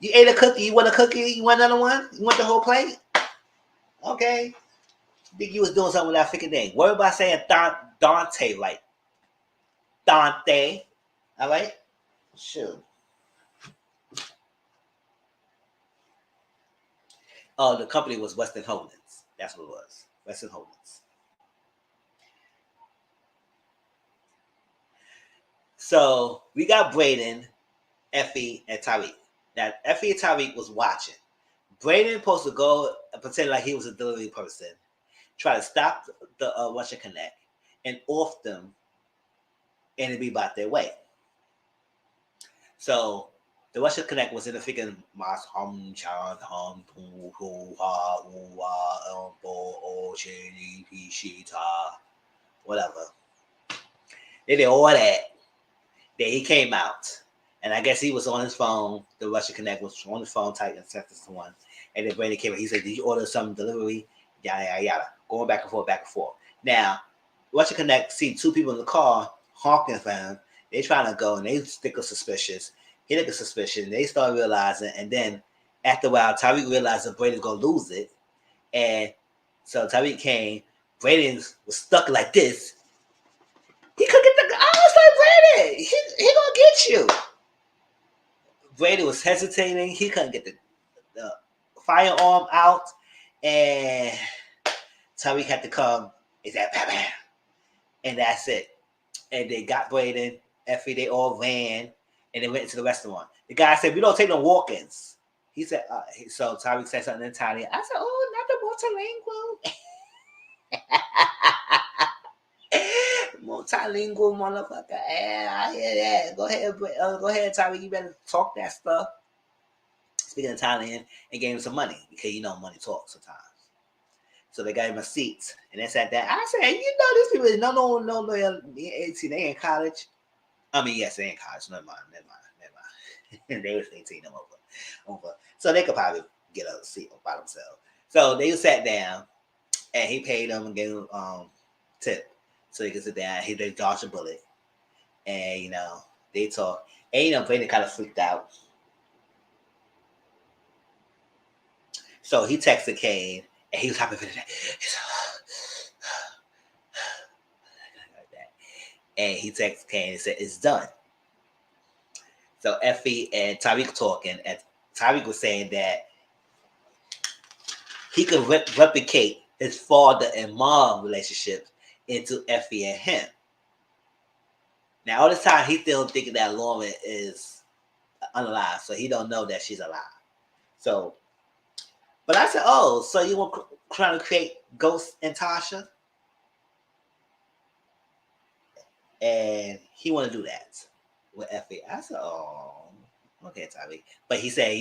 You ate a cookie. You want a cookie? You want another one? You want the whole plate? Okay." Think you was doing something with that freaking thing. Worry about saying Dante right. Dante. All right? Shoot. Oh, the company was Western Holdings. That's what it was. Western Holdings. So we got Braden, Effie, and Tariq. Now, Effie and Tariq was watching. Braden supposed to go and pretend like he was a delivery person, try to stop the Russia Connect, and off them, and it'd be about their way. So the Russia Connect was in the freaking Mas Hum Chan Hum Pu Hu Ha Wu Wa Bo O Chini Shita, whatever. They did all that. Then he came out. And I guess he was on his phone. The Russia Connect was on his phone, typing sentence to one. And then Brandon came. He said, "Did you order some delivery?" Yada yada yada. Going back and forth, back and forth. Now, Russia Connect see two people in the car honking for him. They trying to go and they stick a suspicious. He look a suspicion. They start realizing, and then after a while, Tariq realized that Brady's gonna lose it, and so Tariq came, Brayden was stuck like this. He could get the. I was like, Brayden, he gonna get you. Brayden was hesitating. He couldn't get the firearm out, and Tariq had to come. Is that bam, bam, and that's it. And they got Brayden. Effie, they all ran, and they went into the restaurant. The guy said, "We don't take no walk-ins." He said, so Tariq said something in Italian. I said, "Oh, not the multilingual." Multilingual motherfucker. Yeah, I hear that. Go ahead, Tyree. You better talk that stuff. Speaking Italian, and gave him some money because money talks sometimes. So they got him a seat, and they sat there. I said, these people no 18. They in college. I mean, yes, they in college. Never mind. They was 18 over. So they could probably get a seat by themselves. So they sat down, and he paid them and gave them tip. So he could sit down. They dodged a bullet. And, they talk. And, Brayden kind of freaked out. So he texted Kane, and he was happy for that. Like that. And he texted Kane and said, "It's done." So Effie and Tariq talking, and Tariq was saying that he could replicate his father and mom relationship into Effie and him. Now, all this time, he's still thinking that Lauren is unalive, so he don't know that she's alive. So, but I said, "Oh, so you want trying to create Ghost and Tasha?" And he want to do that with Effie. I said, "Oh, okay, Tommy." But he said,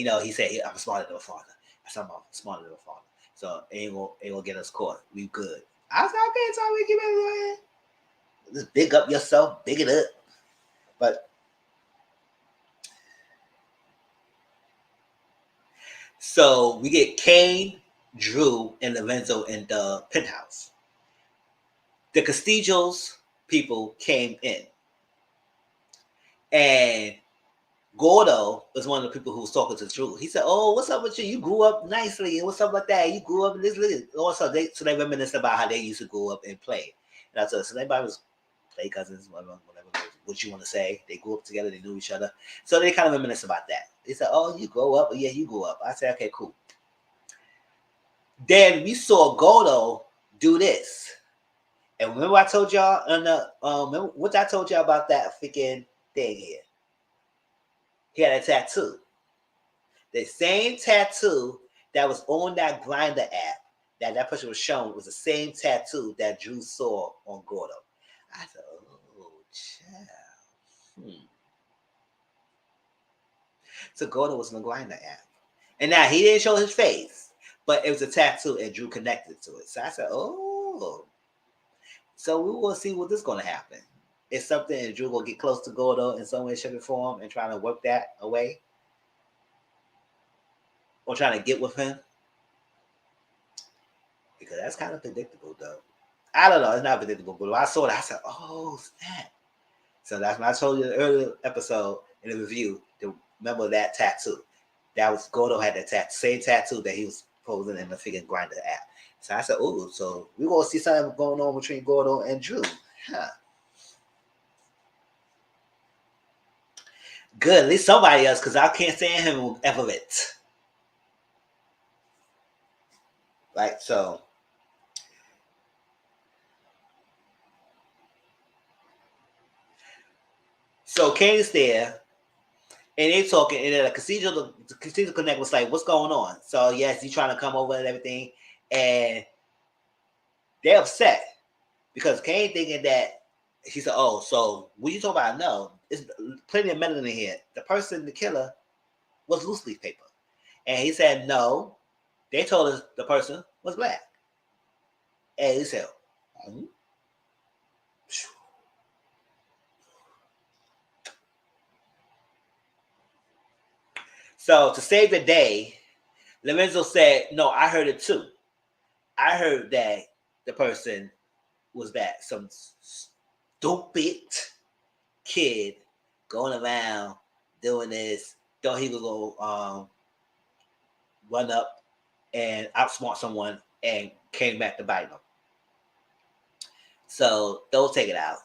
I'm smarter than a father. I said, "I'm smarter than a father, so it ain't gonna get us caught. We good." I said, "Okay, Tommy, give it away. Just big up yourself, big it up." But so we get Kane, Drew, and Lorenzo in the penthouse. The Castillo's people came in, and Gordo was one of the people who was talking to Drew. He said, "Oh, what's up with you? You grew up nicely, and what's up with that? You grew up in this." Also, they reminisced about how they used to grow up and play. And I said, so everybody was play cousins, whatever what you want to say. They grew up together. They knew each other. So they kind of reminisced about that. They said, "Oh, you grow up? Yeah, you grew up." I said, "Okay, cool." Then we saw Gordo do this. And remember I told y'all on the remember what I told y'all about that freaking thing here? He had a tattoo. The same tattoo that was on that Grindr app that person was shown was the same tattoo that Drew saw on Gordo. I said, "Oh, child." So Gordo was on the Grindr app. And now he didn't show his face, but it was a tattoo and Drew connected to it. So I said, "Oh." So we will see what this is going to happen. It's something and Drew will get close to Gordo in some way, shape, or form and trying to work that away. Or trying to get with him. Because that's kind of predictable, though. I don't know. It's not predictable. But when I saw it, I said, "Oh, snap." So that's when I told you in the earlier episode in the review to remember that tattoo. That was Gordo had that same tattoo that he was posing in the freaking Grindr app. So I said, "Oh, so we're going to see something going on between Gordo and Drew." Huh. Good. At least somebody else, because I can't stand him with Everett. Right? So Kane's there, and they talking, and then the Castillo Connect was like, "What's going on?" So yes, he's trying to come over and everything, and they're upset because Kane thinking that he said, "Oh, so what you talking about?" No, it's plenty of metal in here. The person, the killer, was loose leaf paper, and he said, "No." They told us the person was black, and he said, "Hmm?" So to save the day, Lorenzo said, "No, I heard it too. I heard that the person was that some stupid kid going around doing this. Thought he would go run up and outsmart someone, and came back to bite him." So don't take it out.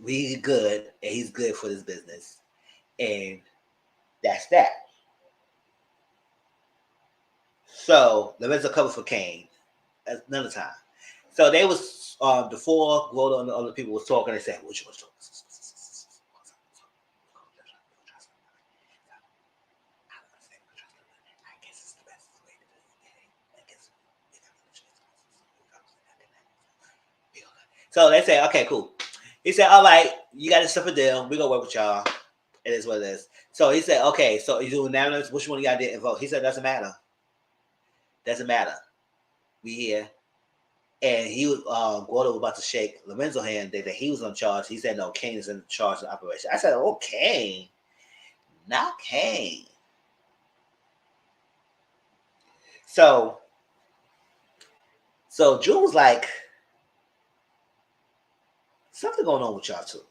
We good, and he's good for this business, and that's that. So Lorenzo covered for Kane. That's another time. So they was before Glodo and the other people was talking. They said, "What you want to talk?" So they say, "Okay, cool." He said, "All right, you got to stuff a deal. We gonna work with y'all. It is what it is." So he said, "Okay, so you do unanimous. Which one of y'all didn't vote?" He said, "Doesn't matter. Doesn't matter. We here." And he was Gordo was about to shake Lorenzo's hand that he was on charge. He said, "No, Kane is in charge of the operation." I said, "Oh, Kane, not Kane." So, so Drew was like, "Something going on with y'all too.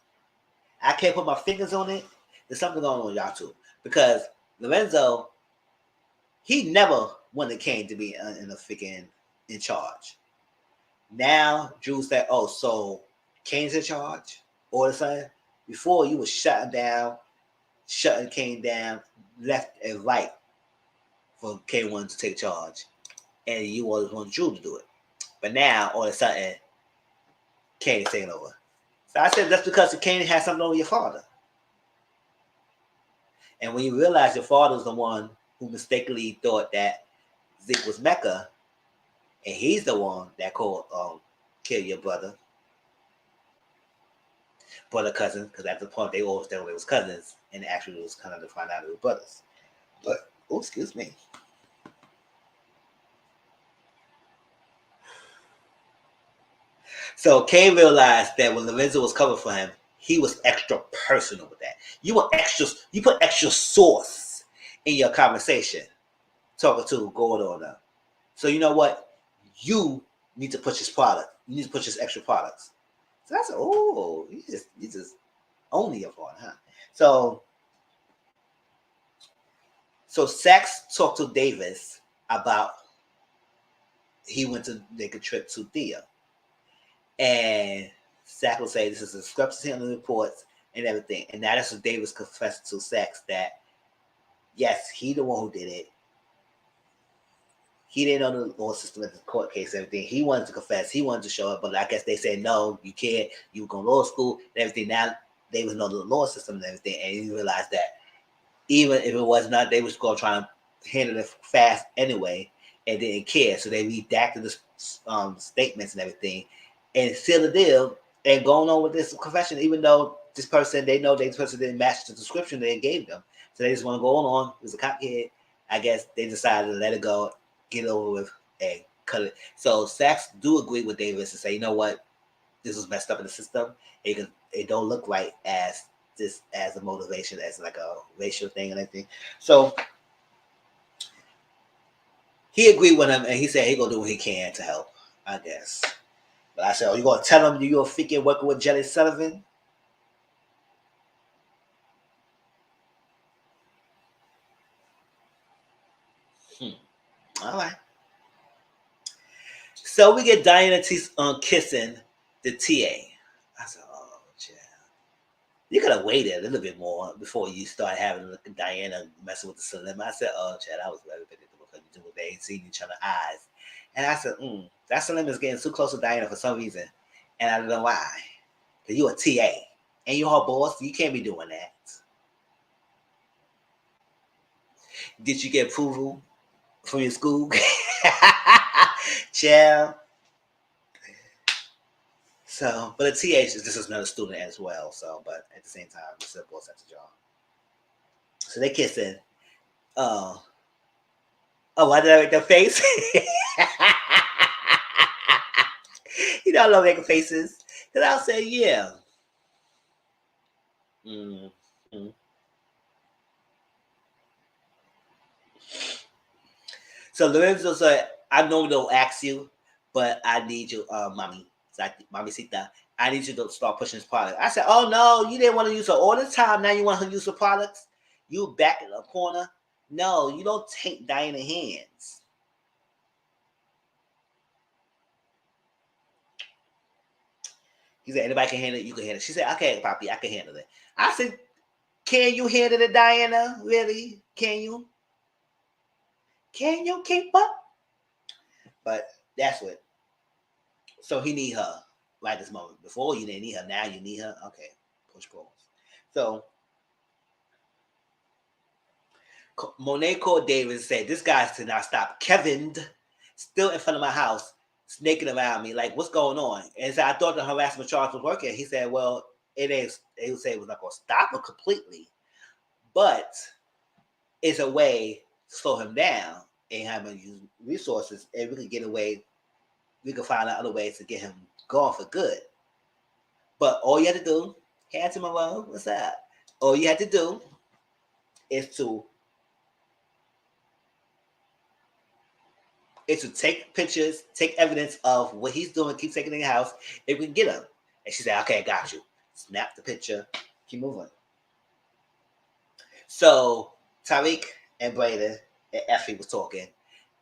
I can't put my fingers on it. There's something going on with y'all too because Lorenzo, he never wanted Kane to be in the freaking in charge. Now Drew said, "Oh, so Kane's in charge all of a sudden. Before you was shutting Kane down left and right for K1 to take charge, and you always want Drew to do it. But now all of a sudden, Kane is taking over." So I said that's because Kane had something over your father, and when you realize your father was the one who mistakenly thought that Zeke was Mecca, and he's the one that called kill your brother cousin, because at the point they always thought they was cousins, and actually it was kind of to find out they were brothers. But oh, excuse me. So Kane realized that when Lorenzo was coming for him, he was extra personal with that. You want extra, you put extra sauce in your conversation talking to Gordo now. So you know what? You need to push his product. You need to push his extra products. So that's oh, you just only your fault, huh? So so Sax talked to Davis about he went to make a trip to Thea. And Sack will say this is a discrepancy in the reports and everything. And that is what Davis confessed to Sachs that yes, he the one who did it. He didn't know the law system in the court case and everything. He wanted to confess. He wanted to show up, but I guess they said no, you can't. You go to law school and everything. Now they was know the law system and everything, and he realized that even if it was not, they was going to try to handle it fast anyway, and didn't care. So they redacted the statements and everything, and sealed the deal and going on with this confession, even though this person they know this person didn't match the description they gave them. So they just want to go on. It was a copyhead. I guess they decided to let it go, get it over with, and cut it. So Sachs do agree with Davis and say, you know what, this was messed up in the system. It don't look right as this as a motivation, as like a racial thing and everything. So he agreed with him, and he said he gonna do what he can to help. I guess. But I said, "Oh, you gonna tell him you're freaking working with Jelly Sullivan?" All right. So we get Diana kissing the TA. I said, "Oh, child. You could have waited a little bit more before you start having Diana messing with the Salim." I said, "Oh, child, I was very predictable because you do they ain't seen each other's eyes." And I said, "That Salim is getting too close to Diana for some reason, and I don't know why. Because you a TA and you're her boss. You can't be doing that." Did you get approval from your school? Child. So, but a TH is this is another student as well. So, but at the same time, it's still both sets of job. So they kissing. Oh, why did I make that face? You know I love making faces. Cause I'll say, yeah. Mm-hmm. So Lorenzo said, I know they'll ask you, but I need you, mommy. Mommy Sita, I need you to start pushing this product. I said, oh no, you didn't want to use her all the time. Now you want her to use her products? You back in the corner? No, you don't take Diana hands. He said, anybody can handle it, you can handle it. She said, okay, Poppy, I can handle it. I said, can you handle it, Diana? Really? Can you? Can you keep up? But that's what. So he need her right this moment. Before you didn't need her, now you need her. Okay, push pause. So Monet called David and said, this guy's to not stop. Kevin still in front of my house, snaking around me. Like, what's going on? And so I thought the harassment charge was working. He said, well, it ain't. He would say it was not going to stop him completely, but it's a way to slow him down and have him use resources, and we can get away. We can find out other ways to get him gone for good. But all you have to do, hey, tomorrow, what's up? All you have to do is to take pictures, take evidence of what he's doing, keep taking in the house, if we can get him. And she said, okay, I got you. Snap the picture, keep moving. So Tariq and Braden and Effie was talking,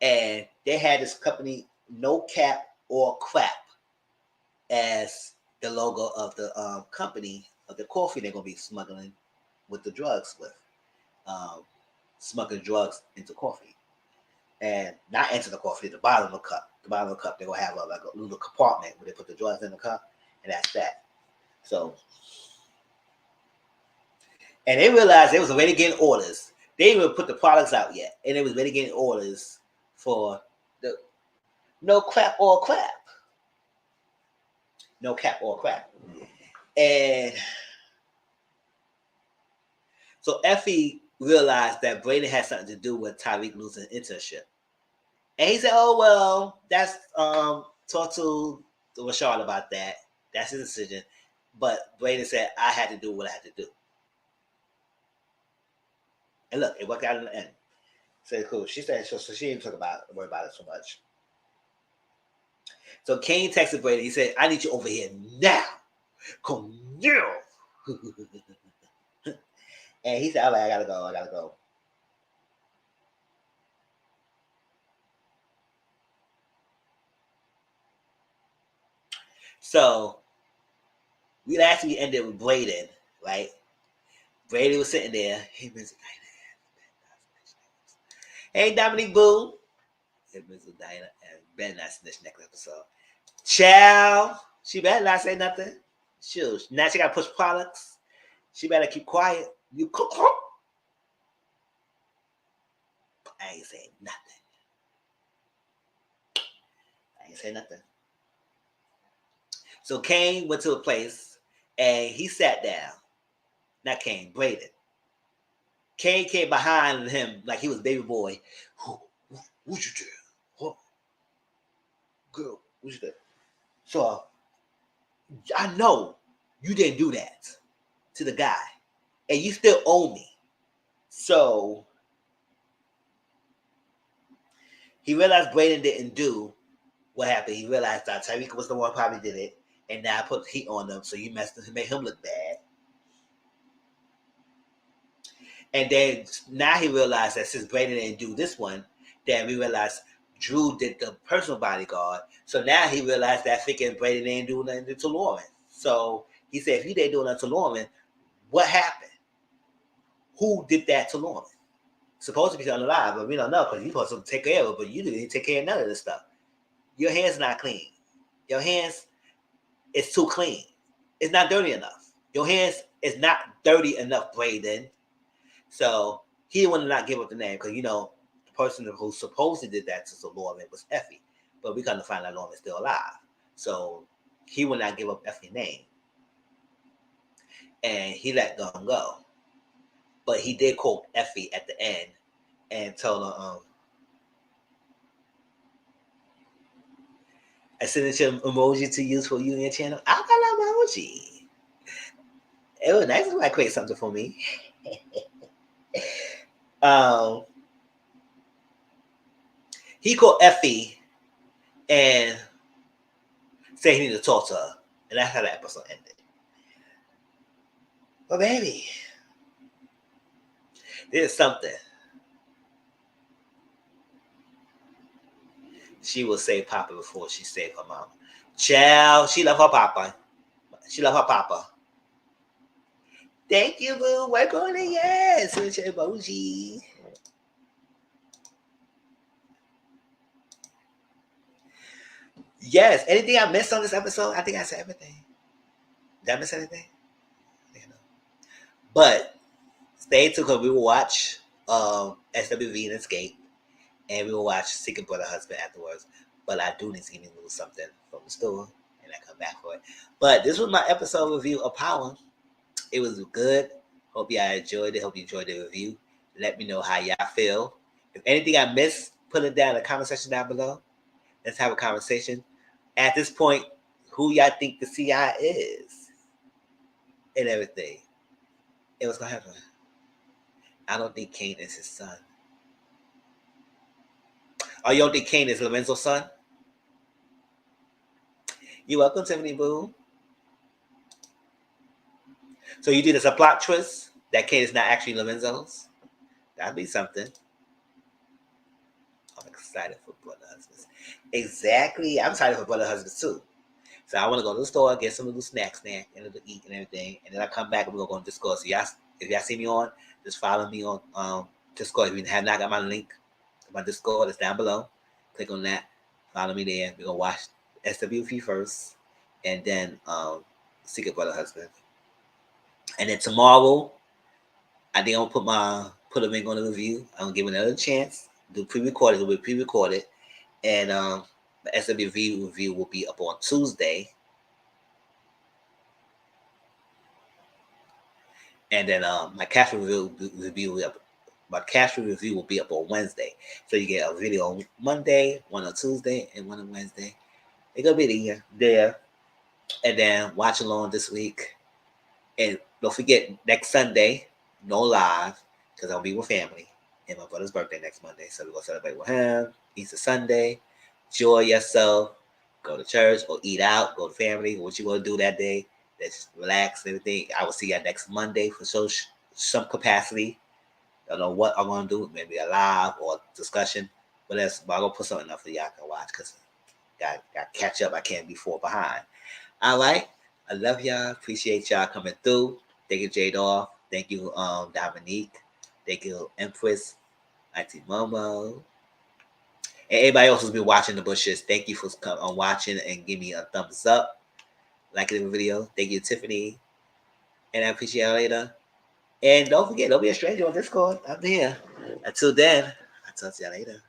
and they had this company, No Cap or Crap, as the logo of the company of the coffee they're going to be smuggling with the drugs with. Smuggling drugs into coffee. And not into the coffee, the bottom of the cup. The bottom of the cup, they're going to have like a little compartment where they put the drugs in the cup, and that's that. So, and they realized they was already getting orders. They didn't even put the products out yet, and they was already getting orders for the No Crap or Crap. No Cap or Crap. And so Effie realized that Braden had something to do with Tariq losing internship. And he said, oh, well, that's, talk to Rashard about that. That's his decision. But Braden said, I had to do what I had to do. And look, it worked out in the end. So cool. She said, so she didn't worry about it so much. So Kane texted Braden. He said, I need you over here now. Come now. And he said, all right, I gotta go. So we actually ended with Braden, right? Braden was sitting there. Hey, Miss Hey, Dominique Boo. Hey, Miss Diana. And better not snitch next episode. Chow. She better not say nothing. Shoot. Now she gotta push products. She better keep quiet. You cook. I ain't saying nothing. So Kane went to a place and he sat down. Not Kane, Braden. Kane came behind him like he was baby boy. What you do? What? Girl, what you do? So I know you didn't do that to the guy. And you still owe me. So he realized Braden didn't do what happened. He realized that Tariq was the one who probably did it. And now I put heat on them, so you messed him, made him look bad. And then now he realized that since Braden didn't do this one, then we realized Drew did the personal bodyguard. So now he realized that thinking Braden didn't do nothing to Lauren. So he said, if you didn't do nothing to Lauren, what happened? Who did that to Lauren? Supposed to be alive, but we don't know because you're supposed to take care of it, but you didn't take care of none of this stuff. Your hands not clean. Your hands is too clean. It's not dirty enough. Your hands is not dirty enough, Braden. So he would not give up the name because, the person who supposedly did that to Lauren was Effie. But we come to find out Lauren is still alive. So he would not give up Effie's name. And he let them go. But he did quote Effie at the end and told her, a signature emoji to use for you and your channel. I got an emoji. It was nice if I create something for me. He called Effie and said he needed to talk to her. And that's how the episode ended. But baby, there's something. She will save Papa before she saved her mom. Child, she loved her Papa. She love her papa. Thank you, boo. Work on it, yes. With your emoji. Yes. Anything I missed on this episode? I think I said everything. Did I miss anything? But stay tuned because we will watch SWV and Escape, and we will watch Secret Brother Husband afterwards. But I do need to give me a little something from the store, and I come back for it. But this was my episode review of Power. It was good. Hope y'all enjoyed it. Hope you enjoyed the review. Let me know how y'all feel. If anything I missed, put it down in the comment section down below. Let's have a conversation. At this point, who y'all think the CI is? And everything. And what's going to happen? I don't think Kane is his son. Oh, you don't think Kane is Lorenzo's son? You're welcome, Tiffany Boo. So you think it's a plot twist that Kane is not actually Lorenzo's? That'd be something. I'm excited for Brother Husbands. Exactly. I'm excited for Brother Husbands too. So I want to go to the store, get some little snack, and a little eat and everything. And then I come back and we're going to go on Discord. So y'all, if y'all see me on, just follow me on Discord. If you have not got my link, my Discord is down below. Click on that. Follow me there. We're going to watch SWP first. And then Secret Brother Husband. And then tomorrow, I think I'm going to put a link on the review. I'm going to give it another chance. Do pre-recorded. It'll be pre-recorded. And the SWV review will be up on Tuesday. And then my cash review will be up. My cash review will be up on Wednesday. So you get a video on Monday, one on Tuesday, and one on Wednesday. It's gonna be there. And then watch along this week. And don't forget next Sunday, no live, because I'll be with family. And my brother's birthday next Monday. So we're gonna celebrate with him. Easter Sunday. Enjoy yourself. Go to church or eat out, go to family, what you want to do that day. Just relax and everything. I will see you next Monday for some capacity. I don't know what I'm gonna do, maybe a live or discussion. But I'm gonna put something up for y'all can watch because got catch up. I can't be far behind. All right. I love y'all. Appreciate y'all coming through. Thank you, Jade Off. Thank you, Dominique. Thank you, Empress, Auntie Momo. And everybody else who's been watching the bushes, thank you for watching and give me a thumbs up. Liking the video. Thank you, Tiffany. And I appreciate you later. And don't forget, don't be a stranger on Discord. I'm here. Until then, I'll talk to you later.